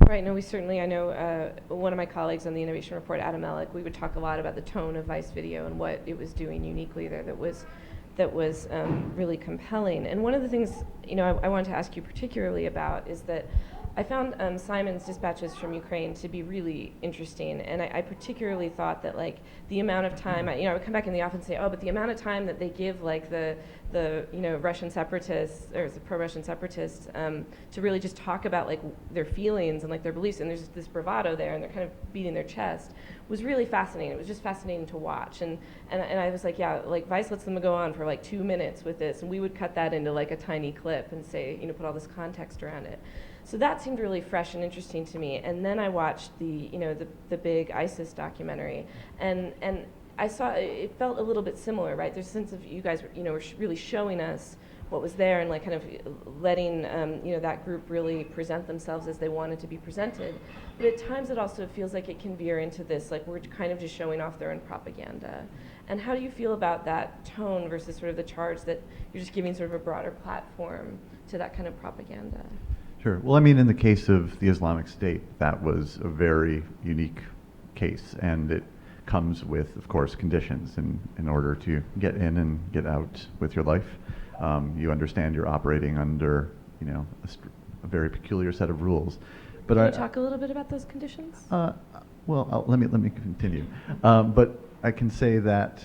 Right. No, I know one of my colleagues on the Innovation Report, Adam Ellick, we would talk a lot about the tone of Vice Video and what it was doing uniquely there that was really compelling. And one of the things I wanted to ask you particularly about is that I found Simon's dispatches from Ukraine to be really interesting, and I particularly thought that like the amount of time, I would come back in the office and say, oh, but the amount of time that they give like the Russian separatists or the pro-Russian separatists to really just talk about like their feelings and like their beliefs, and there's this bravado there, and they're kind of beating their chest, was really fascinating. It was just fascinating to watch, and I was like, yeah, like Vice lets them go on for like 2 minutes with this, and we would cut that into like a tiny clip and say, put all this context around it. So that seemed really fresh and interesting to me. And then I watched the big ISIS documentary, and I saw it felt a little bit similar, right? There's a sense of you guys, were really showing us what was there and like kind of letting that group really present themselves as they wanted to be presented. But at times it also feels like it can veer into this, like we're kind of just showing off their own propaganda. And how do you feel about that tone versus sort of the charge that you're just giving sort of a broader platform to that kind of propaganda? Sure. Well, I mean, in the case of the Islamic State, that was a very unique case, and it comes with, of course, conditions. In order to get in and get out with your life, you understand you're operating under, a very peculiar set of rules. But Can you talk a little bit about those conditions? Well, let me continue. But I can say that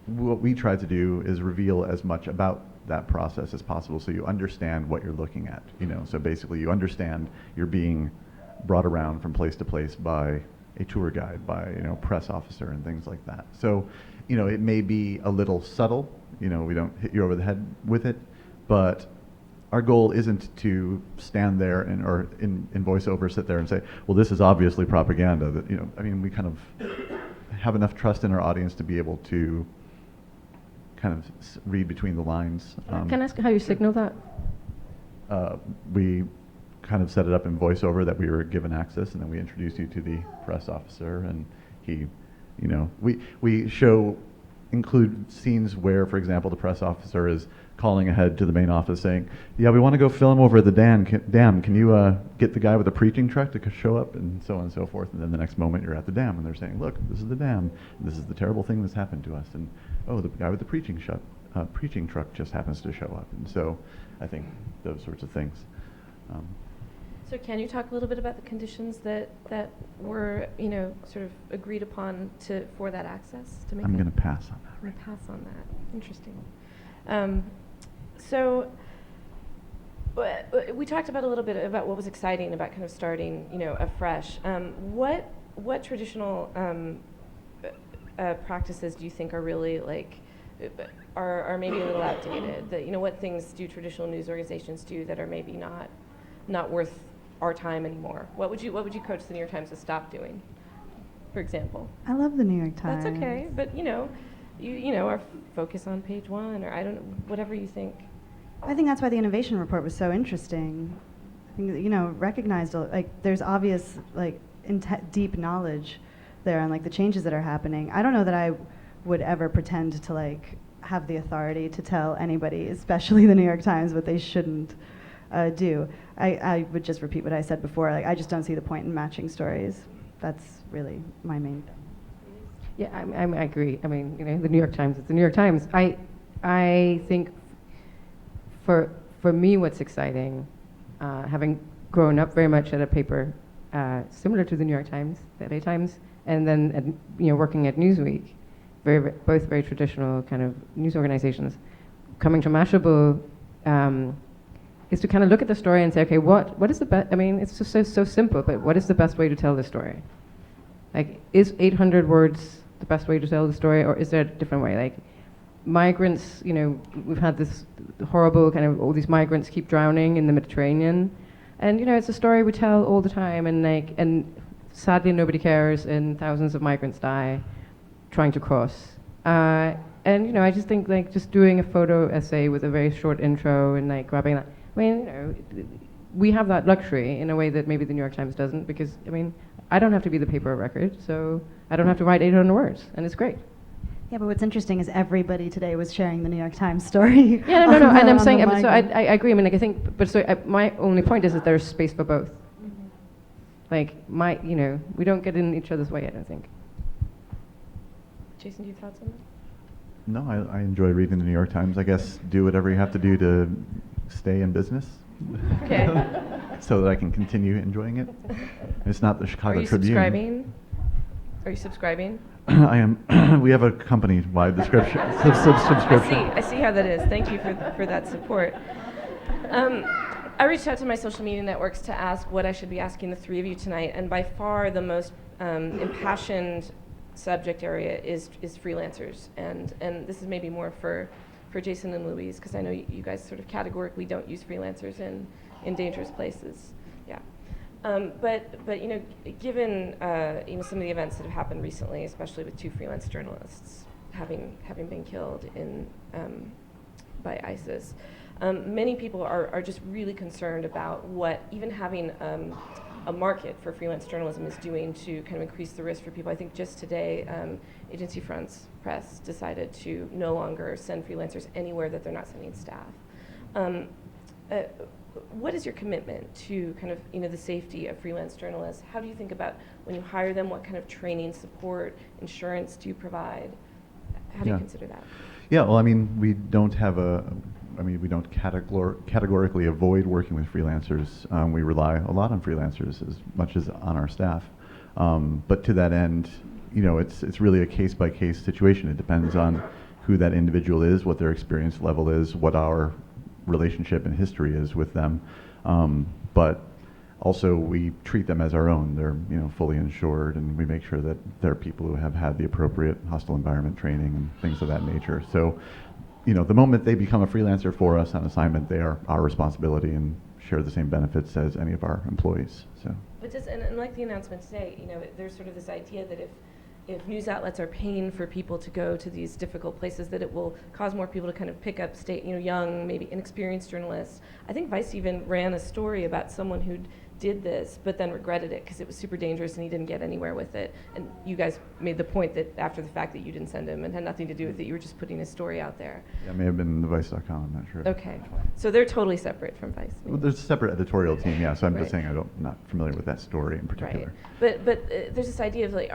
what we try to do is reveal as much about that process as possible, so you understand what you're looking at. So basically, you understand you're being brought around from place to place by a tour guide, by press officer, and things like that. So, it may be a little subtle. We don't hit you over the head with it, but our goal isn't to stand there or in voiceover sit there and say, well, this is obviously propaganda. That we kind of have enough trust in our audience to be able to kind of read between the lines. Can I ask how you signal that? We kind of set it up in voiceover that we were given access, and then we introduced you to the press officer, and he, we include scenes where, for example, the press officer is calling ahead to the main office saying, yeah, we want to go film over at the dam. Can you get the guy with the preaching truck to show up, and so on and so forth. And then the next moment you're at the dam, and they're saying, look, this is the dam. This is the terrible thing that's happened to us. And oh, the guy with the preaching truck just happens to show up. And so I think those sorts of things. So can you talk a little bit about the conditions that were, sort of agreed upon for that access to make I'm it? going to pass on that. I'm going to pass on that. Interesting. So we talked about a little bit about what was exciting about kind of starting, afresh. What traditional practices do you think are really like are maybe a little outdated? That what things do traditional news organizations do that are maybe not worth our time anymore? What would you coach the New York Times to stop doing, for example? I love the New York Times. That's okay, but our focus on page one, or I don't know, whatever you think. I think that's why the innovation report was so interesting. I think recognized like there's obvious like deep knowledge there on like the changes that are happening. I don't know that I would ever pretend to like have the authority to tell anybody, especially the New York Times, what they shouldn't do. I would just repeat what I said before. Like I just don't see the point in matching stories. That's really my main thing. Yeah, I agree. I mean, the New York Times is the New York Times. I think for me, what's exciting, having grown up very much at a paper similar to the New York Times, the LA Times, and then working at Newsweek, both very traditional kind of news organizations, coming to Mashable is to kind of look at the story and say, okay, what is the best? I mean, it's just so simple, but what is the best way to tell the story? Like, is 800 words the best way to tell the story, or is there a different way? Like, migrants, we've had this horrible kind of, all these migrants keep drowning in the Mediterranean, and it's a story we tell all the time, and sadly nobody cares, and thousands of migrants die trying to cross. And I just think like just doing a photo essay with a very short intro and like grabbing that. I mean, we have that luxury in a way that maybe the New York Times doesn't, because I don't have to be the paper of record, so I don't have to write 800 words, and it's great. Yeah, but what's interesting is everybody today was sharing the New York Times story. Yeah, no, and I'm saying, so I agree. I mean, like I think, but so my only point is that there's space for both. Mm-hmm. Like we don't get in each other's way, I don't think. Jason, do you have thoughts on that? No, I enjoy reading the New York Times. I guess do whatever you have to do to stay in business. Okay. so that I can continue enjoying it. It's not the Are Chicago you Tribune. subscribing? Are you subscribing? I am. We have a company-wide subscription. Subscription. I see how that is. Thank you for that support. I reached out to my social media networks to ask what I should be asking the three of you tonight, and by far the most impassioned subject area is freelancers, and this is maybe more for Jason and Louise, because I know you guys sort of categorically don't use freelancers in dangerous places. Yeah. But you know, given you know, some of the events that have happened recently, especially with 2 freelance journalists having been killed by ISIS, many people are just really concerned about what even having a market for freelance journalism is doing to kind of increase the risk for people. I think just today, Agency France Press decided to no longer send freelancers anywhere that they're not sending staff. What is your commitment to kind of, you know, the safety of freelance journalists? How do you think about when you hire them? What kind of training, support, insurance do you provide? How do you consider that? Yeah, well, I mean, we don't categorically avoid working with freelancers. We rely a lot on freelancers as much as on our staff. But to that end, you know, it's really a case-by-case situation. It depends on who that individual is, what their experience level is, what our relationship and history is with them. But also we treat them as our own. They're, you know, fully insured, and we make sure that they're people who have had the appropriate hostile environment training and things of that nature. So, you know, the moment they become a freelancer for us on assignment, they are our responsibility and share the same benefits as any of our employees. So. But and like the announcement today, you know, there's sort of this idea that if news outlets are paying for people to go to these difficult places, that it will cause more people to kind of pick up young, maybe inexperienced journalists. I think Vice even ran a story about someone who did this, but then regretted it because it was super dangerous and he didn't get anywhere with it. And you guys made the point that after the fact that you didn't send him and had nothing to do with it, you were just putting his story out there. Yeah, it may have been the Vice.com, I'm not sure. Okay, so they're totally separate from Vice. Well, there's a separate editorial team, yeah, so I'm Right. just saying I'm not familiar with that story in particular. Right, but there's this idea of like,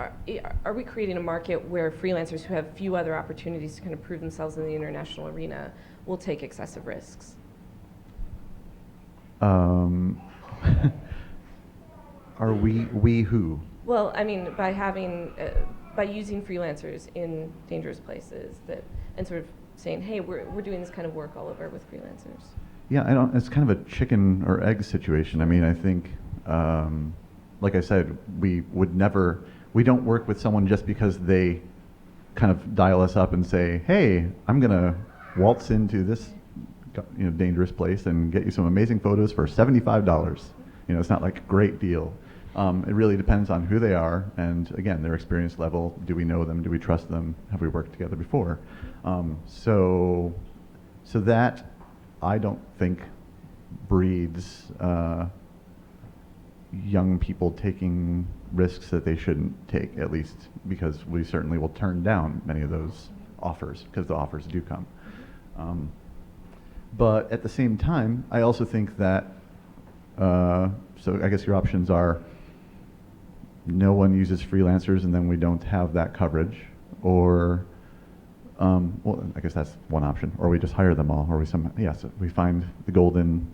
are we creating a market where freelancers who have few other opportunities to kind of prove themselves in the international arena will take excessive risks? Are we who? Well, I mean, by having, by using freelancers in dangerous places and sort of saying, hey, we're doing this kind of work all over with freelancers. Yeah, it's kind of a chicken or egg situation. I mean, I think, like I said, we don't work with someone just because they kind of dial us up and say, hey, I'm gonna waltz into this, you know, dangerous place and get you some amazing photos for $75. You know, it's not like a great deal. It really depends on who they are, and again, their experience level. Do we know them? Do we trust them? Have we worked together before? So that, I don't think, breeds young people taking risks that they shouldn't take, at least because we certainly will turn down many of those offers, because the offers do come. But at the same time, I also think that, so I guess your options are no one uses freelancers and then we don't have that coverage, or, well, I guess that's one option, or we just hire them all, or we find the golden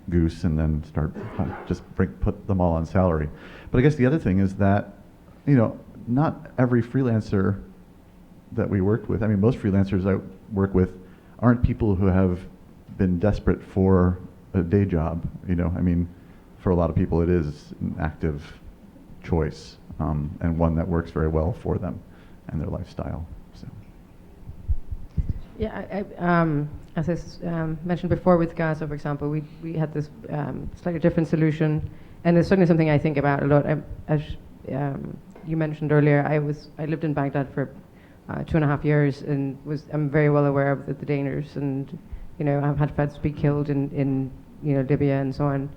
goose and then start put them all on salary. But I guess the other thing is that, you know, not every freelancer that we work with, I mean, most freelancers I work with aren't people who have been desperate for a day job. You know, I mean, for a lot of people it is an active choice, and one that works very well for them and their lifestyle. So. Yeah, as I mentioned before with Gaza, for example, we had this slightly different solution, and it's certainly something I think about a lot. As you mentioned earlier, I lived in Baghdad for 2.5 years, and I'm very well aware of the dangers, and you know, I've had vets be killed in you know, Libya and so on.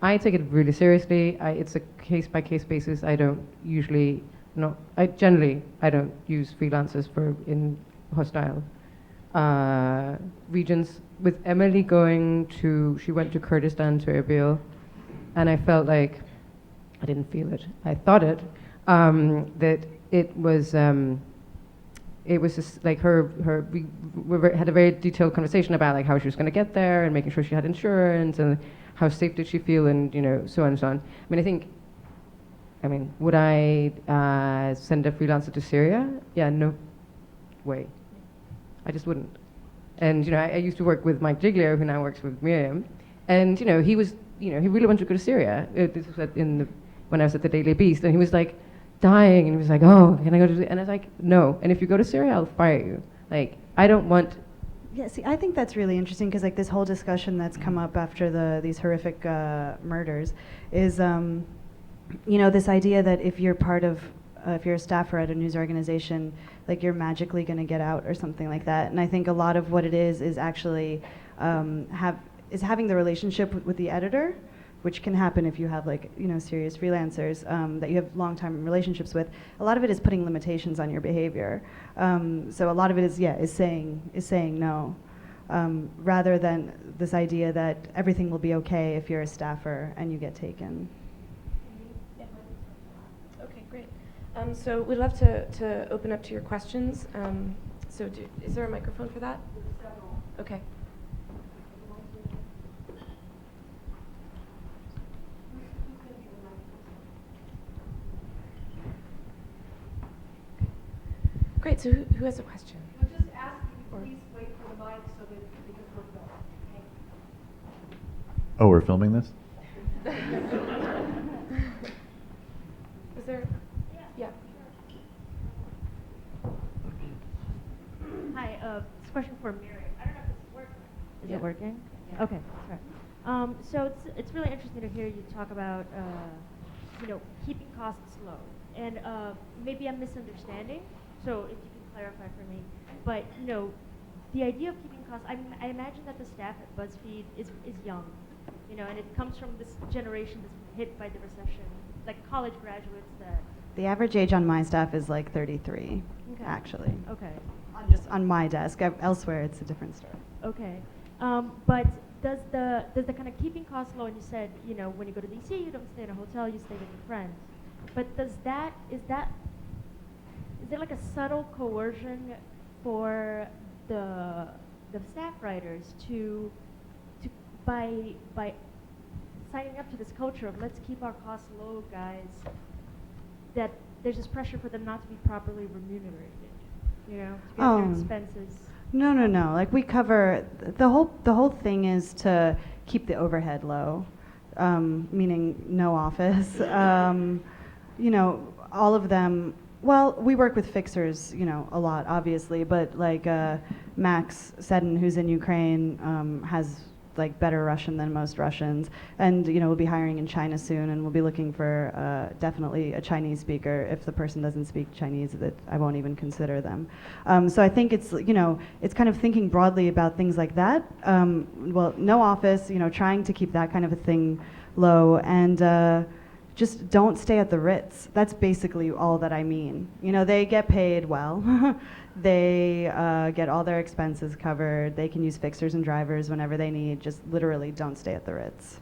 I take it really seriously. It's a case-by-case basis. I don't usually I don't use freelancers in hostile regions. With Emily she went to Kurdistan, to Erbil, and I felt like, I didn't feel it, I thought it, that it was, it was just like had a very detailed conversation about like how she was going to get there and making sure she had insurance and how safe did she feel and so on and so on. I mean, would I send a freelancer to Syria? Yeah, no way. I just wouldn't. And I used to work with Mike Giglio, who now works with Miriam, and he was he really wanted to go to Syria. This was when I was at the Daily Beast, and he was like dying, and he was like, "Oh, can I go to Syria?" And I was like, "No. And if you go to Syria, I'll fire you. Like, I don't want." Yeah, see, I think that's really interesting because like this whole discussion that's come up after these horrific murders is, this idea that if you're if you're a staffer at a news organization, like you're magically going to get out or something like that. And I think a lot of what it is actually having the relationship with the editor, which can happen if you have serious freelancers that you have long-time relationships with. A lot of it is putting limitations on your behavior. So a lot of it is saying no, rather than this idea that everything will be okay if you're a staffer and you get taken. Okay, great. So we'd love to open up to your questions. Is there a microphone for that? Okay. Great, so who has a question? We'll just ask you to please wait for the mic so that we can put it on. Oh, we're filming this? Is there? Yeah. Hi, this question for Miriam. I don't know if this is working. Is it working? Yeah. Okay, sorry. So it's really interesting to hear you talk about keeping costs low, and maybe I'm misunderstanding. So if you can clarify for me, but the idea of keeping costs, I imagine that the staff at Buzzfeed is young, and it comes from this generation that's been hit by the recession, like college graduates that. The average age on my staff is like 33, Okay. actually. Okay. Just on my desk. Elsewhere, it's a different story. Okay. But does the kind of keeping costs low, and you said, when you go to DC, you don't stay in a hotel, you stay with your friends. But is there like a subtle coercion for the staff writers to by signing up to this culture of let's keep our costs low, guys, that there's this pressure for them not to be properly remunerated, to get their expenses? No. Like we cover the whole thing is to keep the overhead low, meaning no office. All of them. Well, we work with fixers, a lot, obviously, but like Max Seddon, who's in Ukraine, has like better Russian than most Russians, and we'll be hiring in China soon, and we'll be looking for definitely a Chinese speaker. If the person doesn't speak Chinese, that I won't even consider them. So I think it's it's kind of thinking broadly about things like that. Well, no office, trying to keep that kind of a thing low, and just don't stay at the Ritz. That's basically all that I mean. They get paid well. They get all their expenses covered. They can use fixers and drivers whenever they need. Just literally don't stay at the Ritz.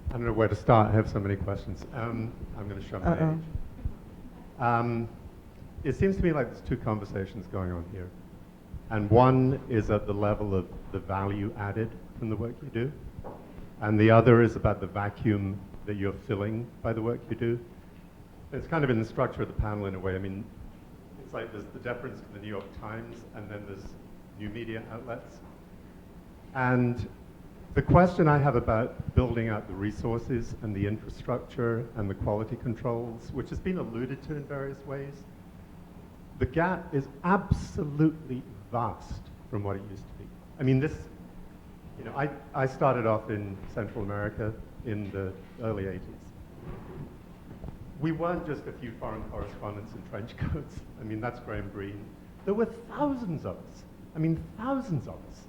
I don't know where to start. I have so many questions. I'm going to show my age. It seems to me like there's two conversations going on here. And one is at the level of the value added from the work you do. And the other is about the vacuum that you're filling by the work you do. It's kind of in the structure of the panel in a way. I mean, it's like there's the deference to the New York Times, and then there's new media outlets. And the question I have about building out the resources and the infrastructure and the quality controls, which has been alluded to in various ways, the gap is absolutely vast from what it used to be. I mean, this, I started off in Central America in the early 80s. We weren't just a few foreign correspondents in trench coats. I mean, that's Graham Greene. There were thousands of us. I mean, thousands of us.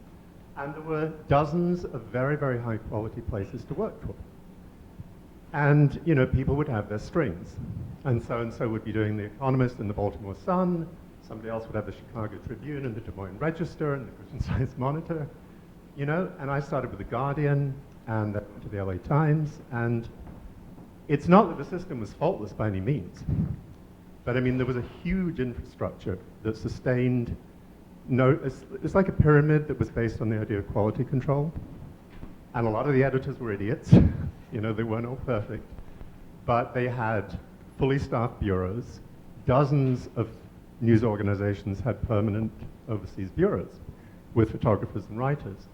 And there were dozens of very, very high quality places to work for. And, people would have their strings. And so would be doing The Economist and the Baltimore Sun. Somebody else would have the Chicago Tribune and the Des Moines Register and the Christian Science Monitor. you know, and I started with The Guardian and then to the LA Times, and it's not that the system was faultless by any means, but I mean, there was a huge infrastructure that sustained, it's like a pyramid that was based on the idea of quality control, and a lot of the editors were idiots, you know, they weren't all perfect, but they had fully staffed bureaus, dozens of news organizations had permanent overseas bureaus with photographers and writers.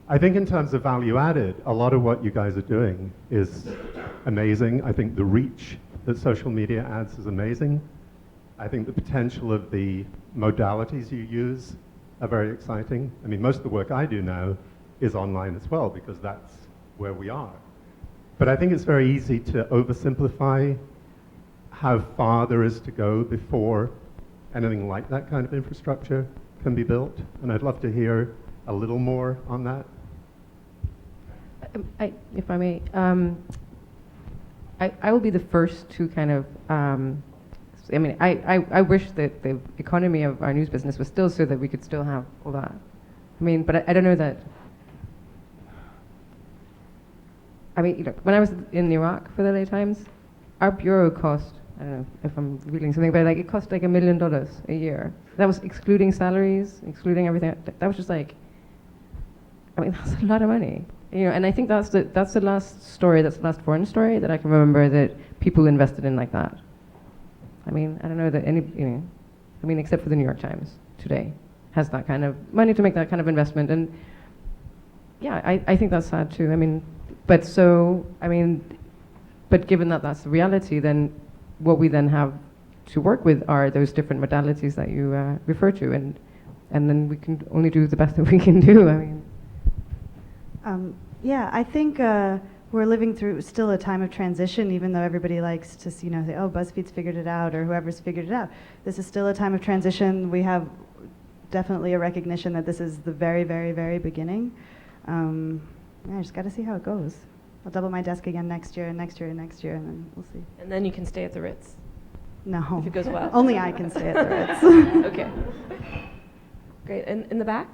I think in terms of value added, a lot of what you guys are doing is amazing. I think the reach that social media adds is amazing. I think the potential of the modalities you use are very exciting. I mean, most of the work I do now is online as well because that's where we are. But I think it's very easy to oversimplify how far there is to go before anything like that kind of infrastructure can be built. And I'd love to hear a little more on that. If I may, I will be the first to kind of, I mean, I wish that the economy of our news business was still so that we could still have all that. I mean, but I don't know that. I mean, you know, when I was in Iraq for the LA Times, our bureau cost, I don't know if I'm revealing something, but like it cost like $1 million a year. That was excluding salaries, excluding everything. That was just like, I mean, that's a lot of money. You know, and I think that's the last story, that's the last foreign story that I can remember that people invested in like that. I mean, I don't know that any, you know, I mean, except for the New York Times today has that kind of money to make that kind of investment. And yeah, I think that's sad too. I mean, but given that that's the reality, then what we then have to work with are those different modalities that you refer to, and then we can only do the best that we can do. I mean. Yeah, I think we're living through still a time of transition, even though everybody likes to say, oh, BuzzFeed's figured it out or whoever's figured it out. This is still a time of transition. We have definitely a recognition that this is the very, very, very beginning. I just got to see how it goes. I'll double my desk again next year and next year and next year, and then we'll see. And then you can stay at the Ritz. No. If it goes well. Only I can stay at the Ritz. Okay. Great. And in the back?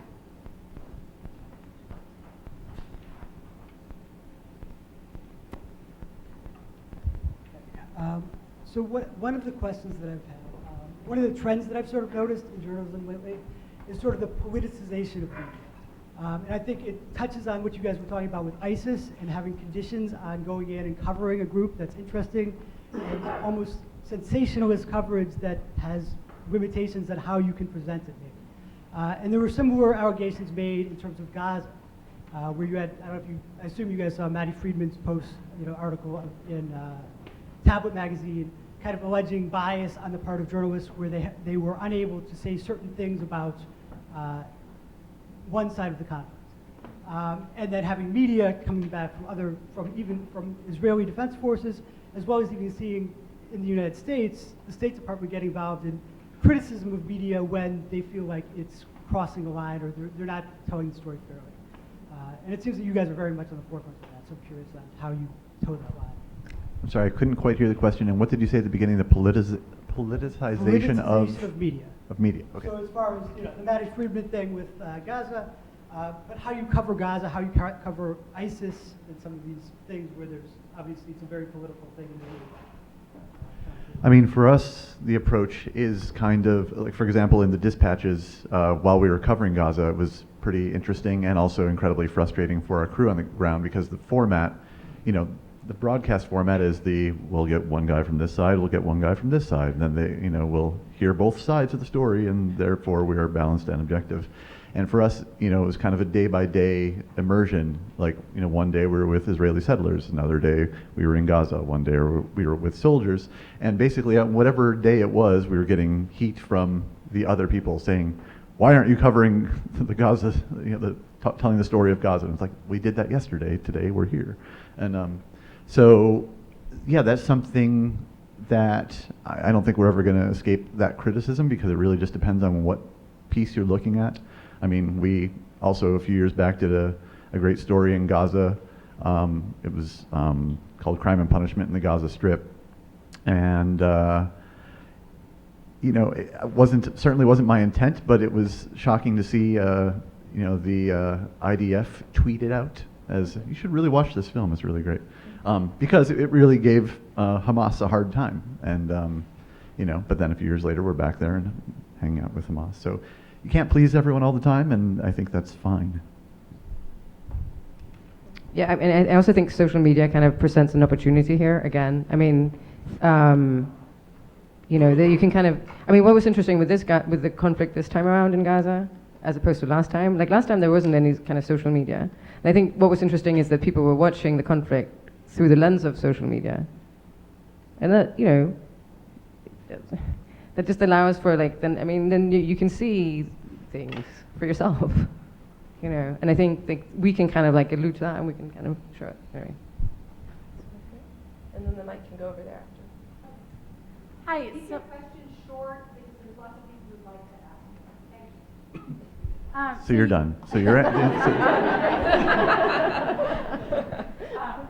So one of the questions that I've had, one of the trends that I've sort of noticed in journalism lately is sort of the politicization of media. And I think it touches on what you guys were talking about with ISIS and having conditions on going in and covering a group that's interesting and almost sensationalist coverage that has limitations on how you can present it maybe. And there were similar allegations made in terms of Gaza, where you had, I assume you guys saw Maddie Friedman's article in Tablet magazine, kind of alleging bias on the part of journalists where they were unable to say certain things about one side of the conflict. And then having media coming back from Israeli defense forces, as well as even seeing in the United States, the State Department getting involved in criticism of media when they feel like it's crossing a line or they're not telling the story fairly. And it seems that you guys are very much on the forefront of that, so I'm curious on how you toe that line. I'm sorry, I couldn't quite hear the question. And what did you say at the beginning? The politicization of media. Of media. Okay. So as far as the Maddie Friedman thing with Gaza, but how you cover Gaza, how you cover ISIS, and some of these things where there's obviously it's a very political thing in the media. I mean, for us, the approach is kind of like, for example, in the dispatches while we were covering Gaza, it was pretty interesting and also incredibly frustrating for our crew on the ground because the format, the broadcast format is we'll get one guy from this side, we'll get one guy from this side, and then we'll hear both sides of the story, and therefore we are balanced and objective. And for us, it was kind of a day-by-day immersion. Like, one day we were with Israeli settlers, another day we were in Gaza, one day we were with soldiers, and basically on whatever day it was, we were getting heat from the other people saying, "Why aren't you covering the Gaza? Telling the story of Gaza?" And it's like, we did that yesterday. Today we're here, and so, yeah, that's something that I don't think we're ever going to escape that criticism because it really just depends on what piece you're looking at. I mean, we also a few years back did a great story in Gaza. It was called Crime and Punishment in the Gaza Strip. And, it certainly wasn't my intent, but it was shocking to see, the IDF tweeted out as, you should really watch this film, it's really great. Because it really gave Hamas a hard time. And, but then a few years later, we're back there and hanging out with Hamas. So you can't please everyone all the time, and I think that's fine. Yeah, I also think social media kind of presents an opportunity here again. I mean, that you can kind of, what was interesting with with the conflict this time around in Gaza, as opposed to last time? Like last time there wasn't any kind of social media. And I think what was interesting is that people were watching the conflict through the lens of social media. And that, that just allows for then you can see things for yourself. And I think we can kind of allude to that, and we can kind of show it. Anyway. And then the mic can go over there after. Hi. Keep your questions short because there's lots of people who'd like to ask. Thank you. So you're done. So you're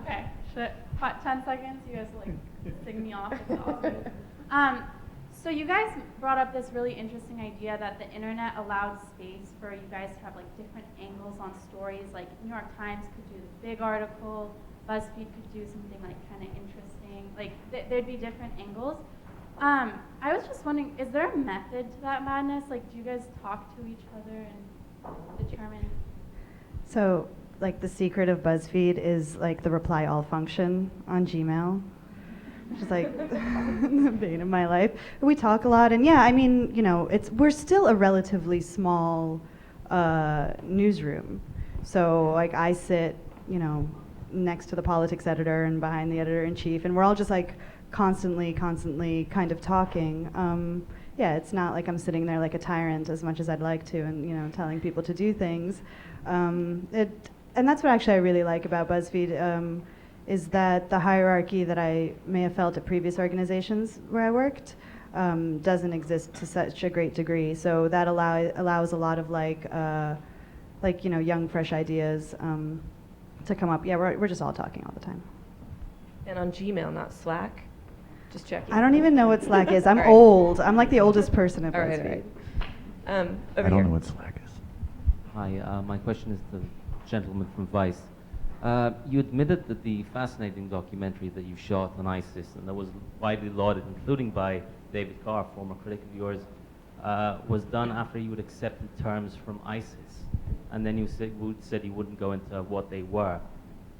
Okay. Should I, 10 seconds? You guys sing me off. It's awesome. So you guys brought up this really interesting idea that the internet allowed space for you guys to have different angles on stories. Like New York Times could do the big article, BuzzFeed could do something kind of interesting. There'd be different angles. I was just wondering, is there a method to that madness? Do you guys talk to each other and determine? So, the secret of BuzzFeed is the reply all function on Gmail, which is the bane of my life. We talk a lot, and yeah, we're still a relatively small newsroom. So I sit, next to the politics editor and behind the editor in chief, and we're all just constantly kind of talking. Yeah, it's not like I'm sitting there like a tyrant as much as I'd like to, and telling people to do things. And that's what actually I really like about BuzzFeed, is that the hierarchy that I may have felt at previous organizations where I worked doesn't exist to such a great degree. So that allows a lot of young, fresh ideas to come up. Yeah, we're just all talking all the time. And on Gmail, not Slack? Just checking. I don't even know what Slack is. I'm All right. old. I'm the oldest person at All right, BuzzFeed. all right. Over I don't here. know what Slack is. Hi, my question is to the gentleman from Vice. You admitted that the fascinating documentary that you shot on ISIS, and that was widely lauded, including by David Carr, former critic of yours, was done after you had accepted terms from ISIS. And then you said you wouldn't go into what they were.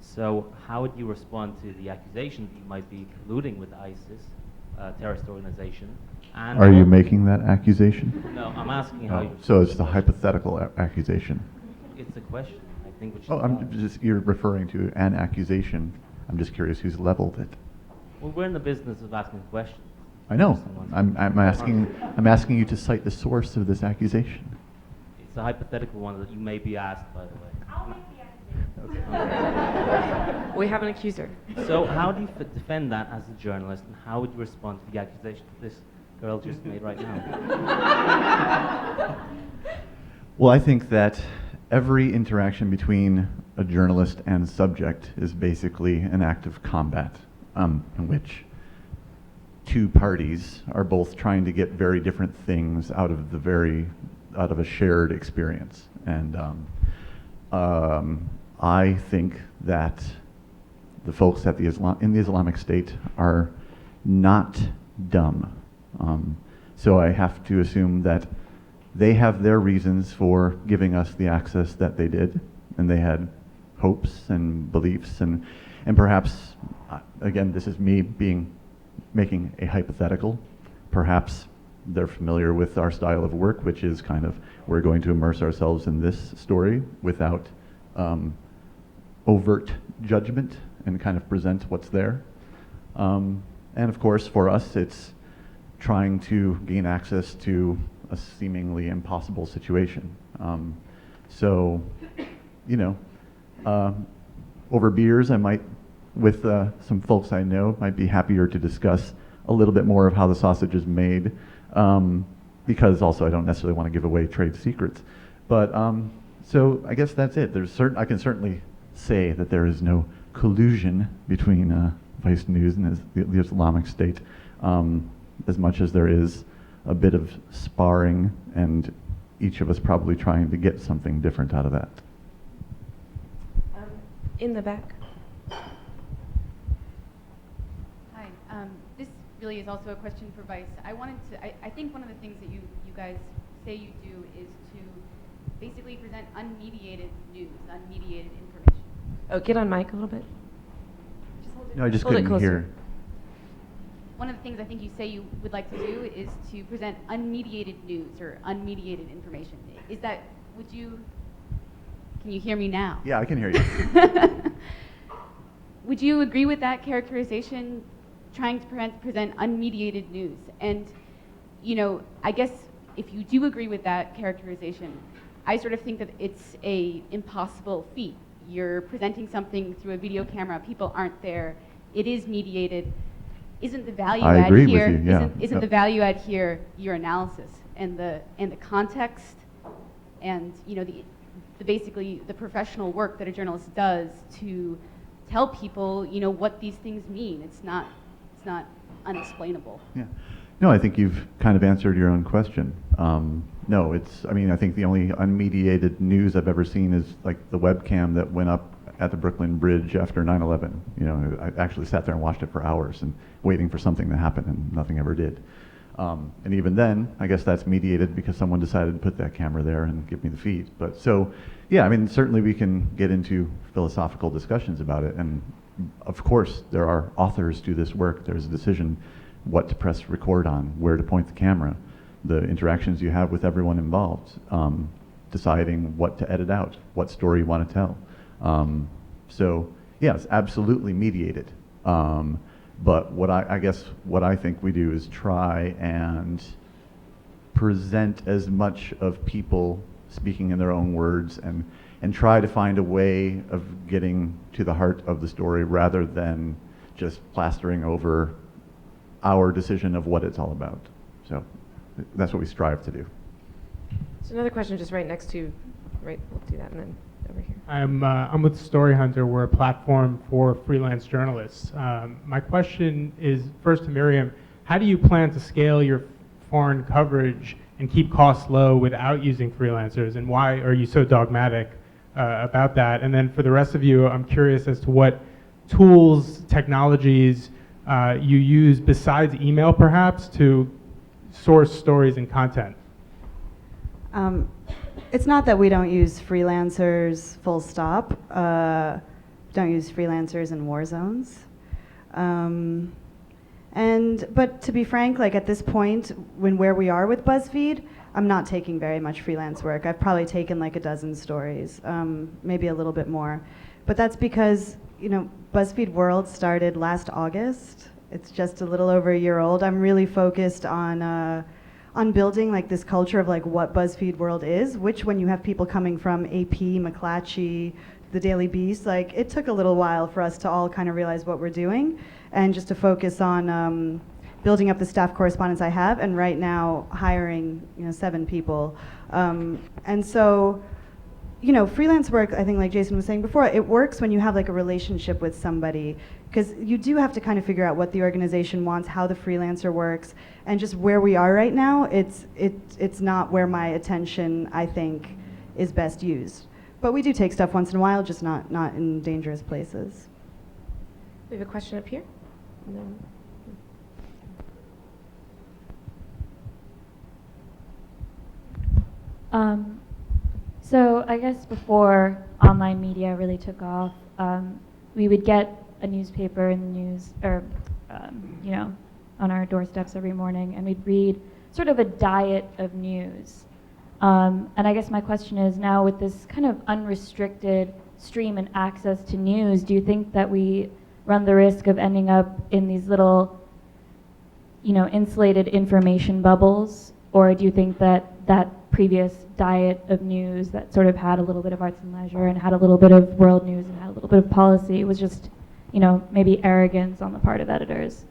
So how would you respond to the accusation that you might be colluding with ISIS, a terrorist organization? And Are you making that accusation? No, I'm asking how you... So it's a hypothetical accusation. It's a question, I think, which You're referring to an accusation. I'm just curious who's leveled it. Well, we're in the business of asking questions. I know. I'm asking you to cite the source of this accusation. It's a hypothetical one that you may be asked, by the way. I'll make the accusation. We have an accuser. So how do you defend that as a journalist, and how would you respond to the accusation that this girl just made right now? Well, I think that every interaction between a journalist and subject is basically an act of combat, in which two parties are both trying to get very different things out of a shared experience. And I think that the folks at in the Islamic State are not dumb. So I have to assume that they have their reasons for giving us the access that they did, and they had hopes and beliefs, and perhaps, again, this is me making a hypothetical. Perhaps they're familiar with our style of work, which is kind of, we're going to immerse ourselves in this story without overt judgment and kind of present what's there. And of course, for us, it's trying to gain access to a seemingly impossible situation. So, over beers, I might, with some folks I know, might be happier to discuss a little bit more of how the sausage is made, because also I don't necessarily want to give away trade secrets. But so I guess that's it. I can certainly say that there is no collusion between Vice News and the Islamic State, as much as there is a bit of sparring and each of us probably trying to get something different out of that. In the back. Hi. This really is also a question for Vice. I think one of the things that you guys say you do is to basically present unmediated news, unmediated information. Oh, get on mic a little bit. No, I just Hold it couldn't closer. hear. One of the things I think you say you would like to do is to present unmediated news or unmediated information. Is that, can you hear me now? Yeah, I can hear you. Would you agree with that characterization, trying to present unmediated news? And, I guess if you do agree with that characterization, I sort of think that it's a impossible feat. You're presenting something through a video camera, people aren't there, it is mediated. Isn't the value I add agree with here? you, yeah. Isn't Yep. the value add here your analysis and the context and basically the professional work that a journalist does to tell people what these things mean? It's not unexplainable. Yeah. No, I think you've kind of answered your own question. No, I think the only unmediated news I've ever seen is like the webcam that went up at the Brooklyn Bridge after 9/11. I actually sat there and watched it for hours and waiting for something to happen, and nothing ever did. And even then, I guess that's mediated because someone decided to put that camera there and give me the feed. But so, yeah, certainly we can get into philosophical discussions about it. And of course, there are authors do this work. There's a decision what to press record on, where to point the camera, the interactions you have with everyone involved, deciding what to edit out, what story you want to tell. So yeah, it's absolutely mediated. But what I think we do is try and present as much of people speaking in their own words and try to find a way of getting to the heart of the story rather than just plastering over our decision of what it's all about. So that's what we strive to do. So another question just right next to, right, we'll do that and then over here. I'm with Story Hunter. We're a platform for freelance journalists. My question is first to Miriam. How do you plan to scale your foreign coverage and keep costs low without using freelancers? And why are you so dogmatic about that? And then for the rest of you, I'm curious as to what tools, technologies you use besides email perhaps to source stories and content. It's not that we don't use freelancers full stop. Don't use freelancers in war zones. But to be frank, like at this point, where we are with Buzzfeed, I'm not taking very much freelance work. I've probably taken like a dozen stories, maybe a little bit more. But that's because, Buzzfeed World started last August. It's just a little over a year old. I'm really focused on building like this culture of like what Buzzfeed World is, which when you have people coming from AP, McClatchy, the Daily Beast, like it took a little while for us to all kind of realize what we're doing and just to focus on building up the staff correspondence I have, and right now hiring 7 people. And so, freelance work, I think like Jason was saying before, it works when you have like a relationship with somebody, because you do have to kind of figure out what the organization wants, how the freelancer works, and just where we are right now, it's not where my attention, I think, is best used. But we do take stuff once in a while, just not in dangerous places. We have a question up here. And then So I guess before online media really took off, we would get a newspaper in the news, or on our doorsteps every morning, and we'd read sort of a diet of news. And I guess my question is, now with this kind of unrestricted stream and access to news, do you think that we run the risk of ending up in these little, insulated information bubbles? Or do you think that that previous diet of news that sort of had a little bit of arts and leisure and had a little bit of world news and had a little bit of policy was just, maybe arrogance on the part of editors?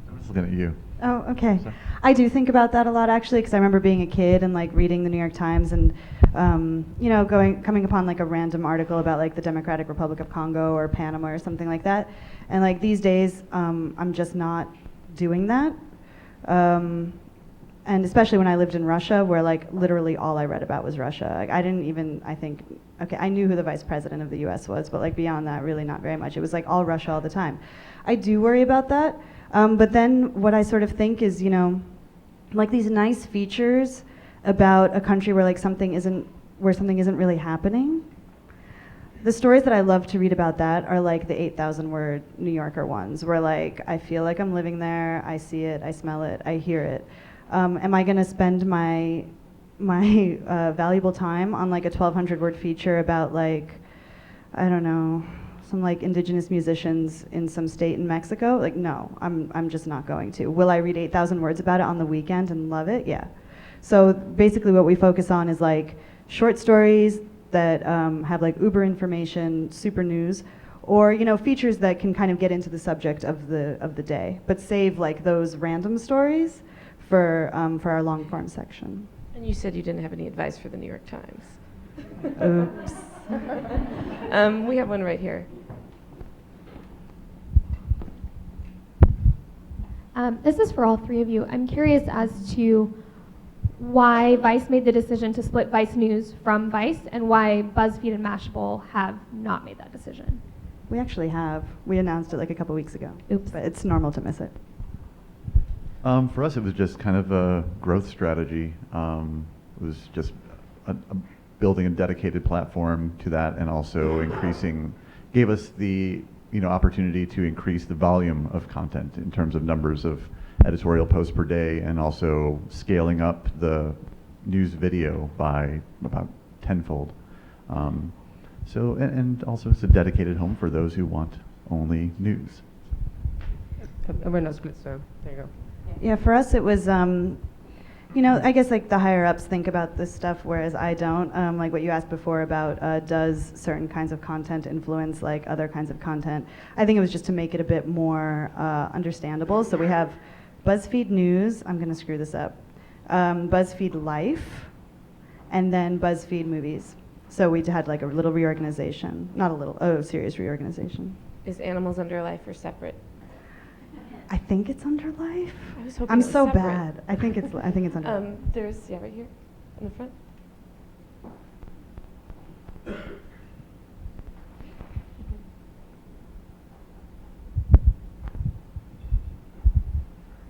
I was looking at you. Oh, okay. Sorry. I do think about that a lot, actually, because I remember being a kid and like reading the New York Times and coming upon like a random article about like the Democratic Republic of Congo or Panama or something like that. And like these days, I'm just not doing that. and especially when I lived in Russia, where like literally all I read about was Russia. Like, I didn't even, I think, okay, I knew who the vice president of the US was, but like beyond that, really not very much. It was like all Russia all the time. I do worry about that. But then what I sort of think is, you know, like these nice features about a country where like something isn't really happening. The stories that I love to read about that are like the 8,000 word New Yorker ones, where like I feel like I'm living there, I see it, I smell it, I hear it. Am I gonna spend my valuable time on like a 1,200 word feature about like, I don't know, some like indigenous musicians in some state in Mexico? Like, no, I'm just not going to. Will I read 8,000 words about it on the weekend and love it? Yeah. So basically what we focus on is like short stories that have like uber information, super news, or you know, features that can kind of get into the subject of the day, but save like those random stories for our long form section. And you said you didn't have any advice for the New York Times. Oops. We have one right here. This is for all three of you. I'm curious as to why Vice made the decision to split Vice News from Vice, and why Buzzfeed and Mashable have not made that decision. We actually have. We announced it like a couple weeks ago. Oops. But it's normal to miss it. For us, it was just kind of a growth strategy. It was just building a dedicated platform to that, and also gave us the opportunity to increase the volume of content in terms of numbers of editorial posts per day, and also scaling up the news video by about tenfold. And also it's a dedicated home for those who want only news. We're not split, so there you go. Yeah, for us it was, I guess like the higher ups think about this stuff, whereas I don't. Like what you asked before about does certain kinds of content influence like other kinds of content. I think it was just to make it a bit more understandable. So we have BuzzFeed News, I'm gonna screw this up, BuzzFeed Life, and then BuzzFeed Movies. So we had like a little reorganization, not a little, serious reorganization. Is Animals Under Life or separate? I think it's under Life. I was hoping I'm it was so separate. bad. I think it's under. There's right here in the front.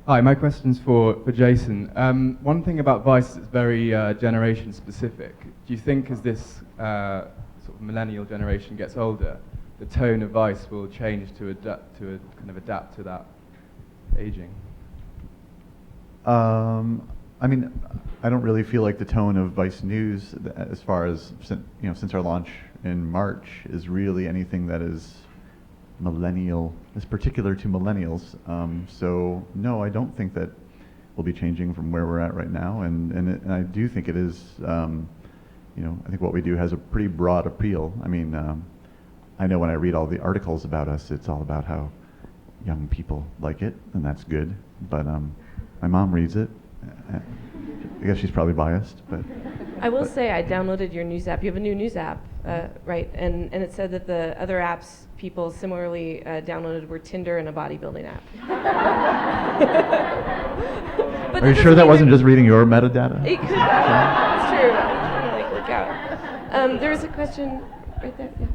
Hi, my question's for Jason. One thing about Vice is very generation specific. Do you think as this sort of millennial generation gets older, the tone of Vice will change to adapt to that aging? I mean, I don't really feel like the tone of Vice News, as far as since our launch in March, is really anything that is millennial, is particular to millennials. So no, I don't think that we'll be changing from where we're at right now, and I do think it is. I think what we do has a pretty broad appeal. I mean, I know when I read all the articles about us, it's all about how young people like it, and that's good. But my mom reads it. I guess she's probably biased, but. I will say I downloaded your news app. You have a new news app, right? And it said that the other apps people similarly downloaded were Tinder and a bodybuilding app. Are you sure that wasn't just reading your metadata? It could. It's true. I'm trying to work out. There was a question right there. Yeah.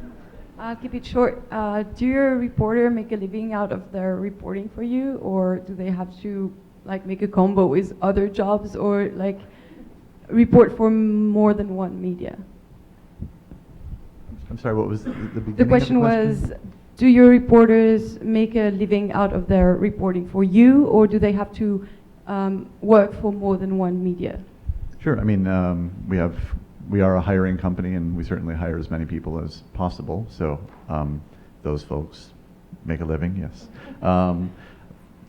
I'll keep it short. Do your reporter make a living out of their reporting for you, or do they have to make a combo with other jobs, or report for more than one media? I'm sorry, what was the beginning The question of the question? was, do your reporters make a living out of their reporting for you, or do they have to work for more than one media? Sure. I mean, we are a hiring company, and we certainly hire as many people as possible. So those folks make a living, yes.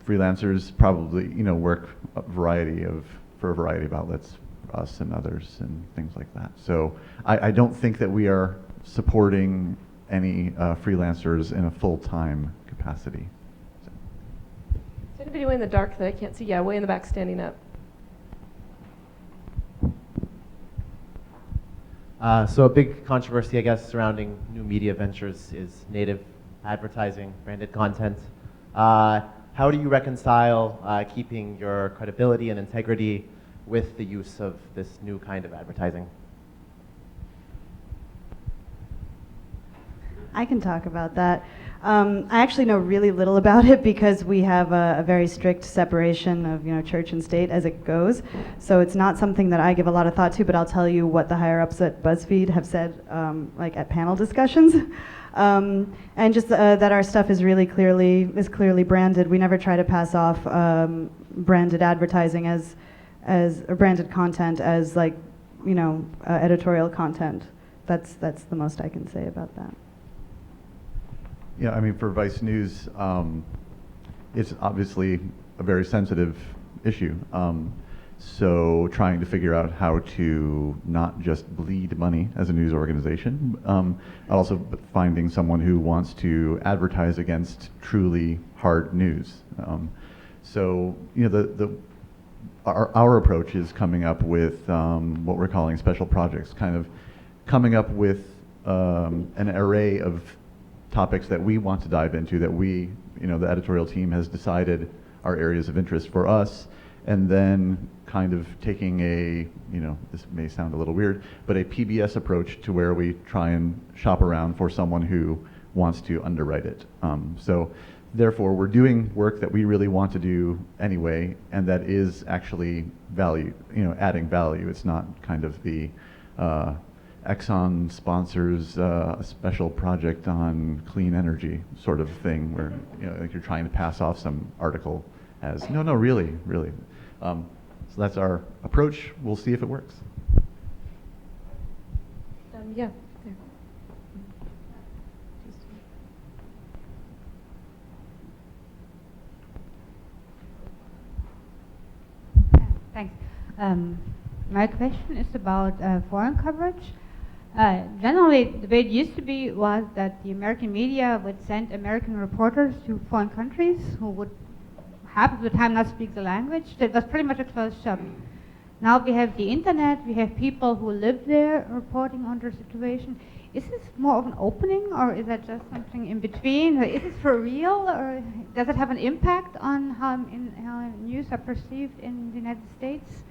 Freelancers probably, work for a variety of outlets, us and others, and things like that. So I don't think that we are supporting any freelancers in a full-time capacity. So. Is anybody way in the dark that I can't see? Yeah, way in the back, standing up. So a big controversy, I guess, surrounding new media ventures is native advertising, branded content. How do you reconcile keeping your credibility and integrity with the use of this new kind of advertising? I can talk about that. I actually know really little about it because we have a very strict separation of church and state as it goes. So it's not something that I give a lot of thought to, but I'll tell you what the higher ups at Buzzfeed have said, like at panel discussions. And just that our stuff is really clearly branded. We never try to pass off branded advertising as or branded content as like editorial content. That's the most I can say about that. Yeah, I mean, for Vice News, it's obviously a very sensitive issue. So trying to figure out how to not just bleed money as a news organization, also finding someone who wants to advertise against truly hard news. So our approach is coming up with what we're calling special projects, kind of coming up with an array of topics that we want to dive into, that we, the editorial team has decided are areas of interest for us, and then kind of taking a, this may sound a little weird, but a PBS approach to where we try and shop around for someone who wants to underwrite it. So therefore, we're doing work that we really want to do anyway, and that is actually value, adding value. It's not kind of the Exxon sponsors a special project on clean energy sort of thing where like you're trying to pass off some article as no, really. So that's our approach. We'll see if it works. Yeah. There. Thanks. My question is about foreign coverage. Generally, the way it used to be was that the American media would send American reporters to foreign countries who would half of the time not speak the language. That was pretty much a closed shop. Now we have the internet, we have people who live there reporting on their situation. Is this more of an opening, or is that just something in between? Is this for real, or does it have an impact on how news are perceived in the United States?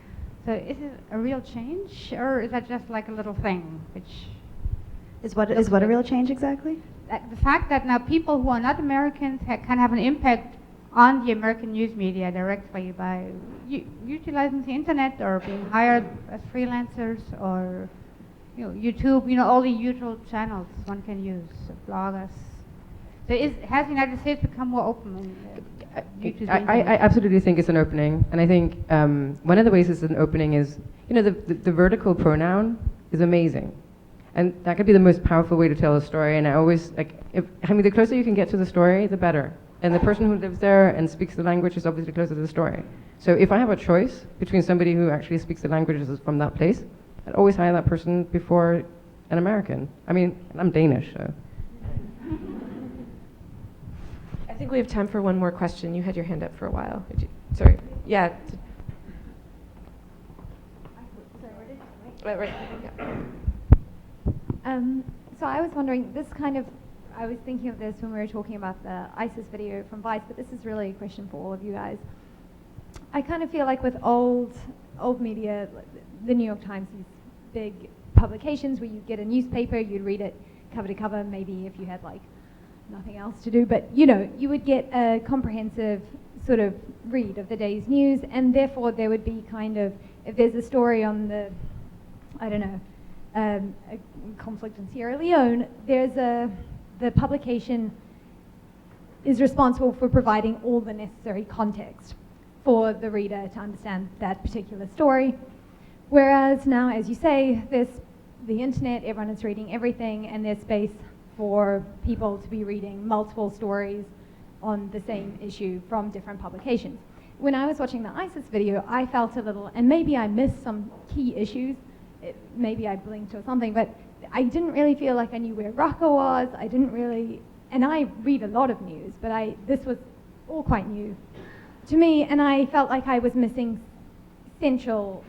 So is it a real change, or is that just like a little thing, which is what a real change exactly? The fact that now people who are not Americans can have an impact on the American news media directly by utilizing the internet or being hired as freelancers or YouTube, all the usual channels one can use, bloggers. So has the United States become more open? I absolutely think it's an opening, and I think one of the ways it's an opening is, the vertical pronoun is amazing, and that could be the most powerful way to tell a story. And I always the closer you can get to the story, the better. And the person who lives there and speaks the language is obviously closer to the story. So if I have a choice between somebody who actually speaks the languages from that place, I'd always hire that person before an American. I mean, I'm Danish, so. I think we have time for one more question. You had your hand up for a while. Sorry. Yeah. Right. Yeah. So I was wondering, I was thinking of this when we were talking about the ISIS video from Vice, but this is really a question for all of you guys. I kind of feel like with old media, the New York Times, these big publications where you get a newspaper, you'd read it cover to cover, maybe if you had like nothing else to do, but you would get a comprehensive sort of read of the day's news, and therefore there would be kind of, if there's a story on the, a conflict in Sierra Leone, the publication is responsible for providing all the necessary context for the reader to understand that particular story. Whereas now, as you say, there's the internet, everyone is reading everything, and there's space for people to be reading multiple stories on the same issue from different publications. When I was watching the ISIS video, I felt a little, and maybe I missed some key issues, maybe I blinked or something, but I didn't really feel like I knew where Raqqa was. I didn't really, and I read a lot of news, but this was all quite new to me, and I felt like I was missing essential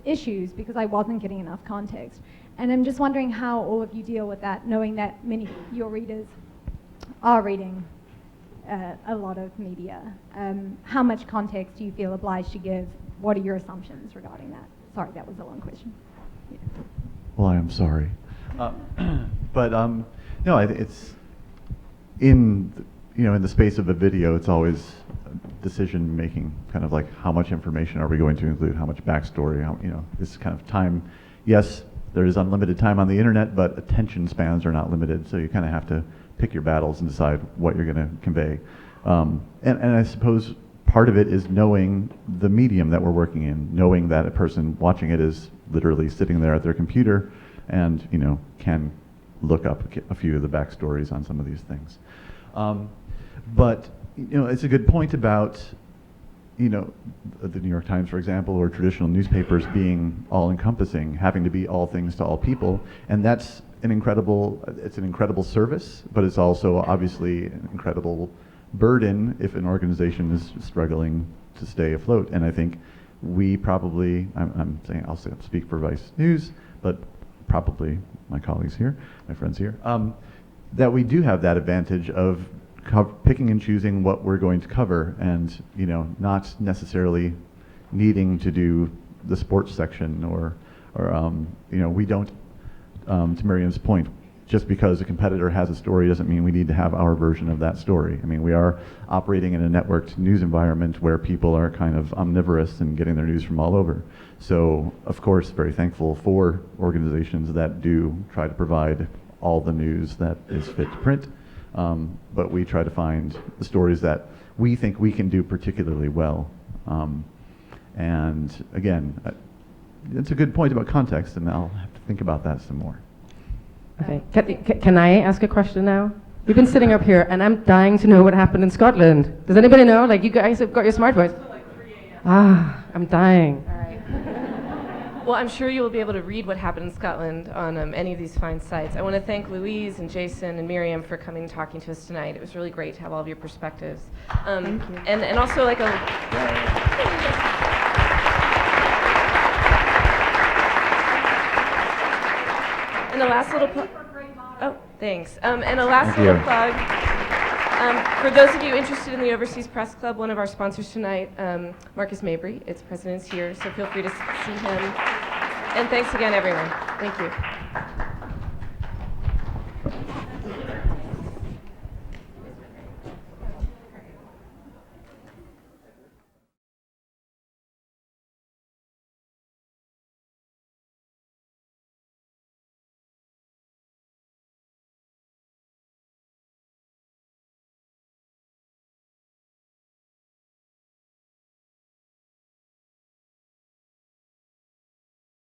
issues because I wasn't getting enough context. And I'm just wondering how all of you deal with that, knowing that many of your readers are reading a lot of media. How much context do you feel obliged to give what are your assumptions regarding that? Sorry, that was a long question. Yeah. Well, I am sorry. But no, it's in in the space of a video, it's always decision making, kind of like how much information are we going to include, how much backstory, this kind of time. Yes, there is unlimited time on the internet, but attention spans are not limited, so you kind of have to pick your battles and decide what you're going to convey. And I suppose part of it is knowing the medium that we're working in, knowing that a person watching it is literally sitting there at their computer and can look up a few of the backstories on some of these things. But it's a good point about the New York Times, for example, or traditional newspapers being all-encompassing, having to be all things to all people, and that's an incredible service, but it's also obviously an incredible burden if an organization is struggling to stay afloat. And I think we probably, I'll speak for Vice News, but probably my colleagues here, my friends here, that we do have that advantage of picking and choosing what we're going to cover, and not necessarily needing to do the sports section or we don't. To Miriam's point, just because a competitor has a story doesn't mean we need to have our version of that story. I mean, we are operating in a networked news environment where people are kind of omnivorous and getting their news from all over. So, of course, very thankful for organizations that do try to provide all the news that is fit to print. But we try to find the stories that we think we can do particularly well. And again, it's a good point about context, and I'll have to think about that some more. Okay, can I ask a question now? We've been sitting up here, and I'm dying to know what happened in Scotland. Does anybody know? Like, you guys have got your smartphones. I'm dying. All right. Well, I'm sure you will be able to read what happened in Scotland on any of these fine sites. I want to thank Louise and Jason and Miriam for coming and talking to us tonight. It was really great to have all of your perspectives. Thank you. And also like a... And a last little plug. Oh, thanks. And a last little plug. For those of you interested in the Overseas Press Club, one of our sponsors tonight, Marcus Mabry, its president, is here, so feel free to see him. And thanks again, everyone. Thank you.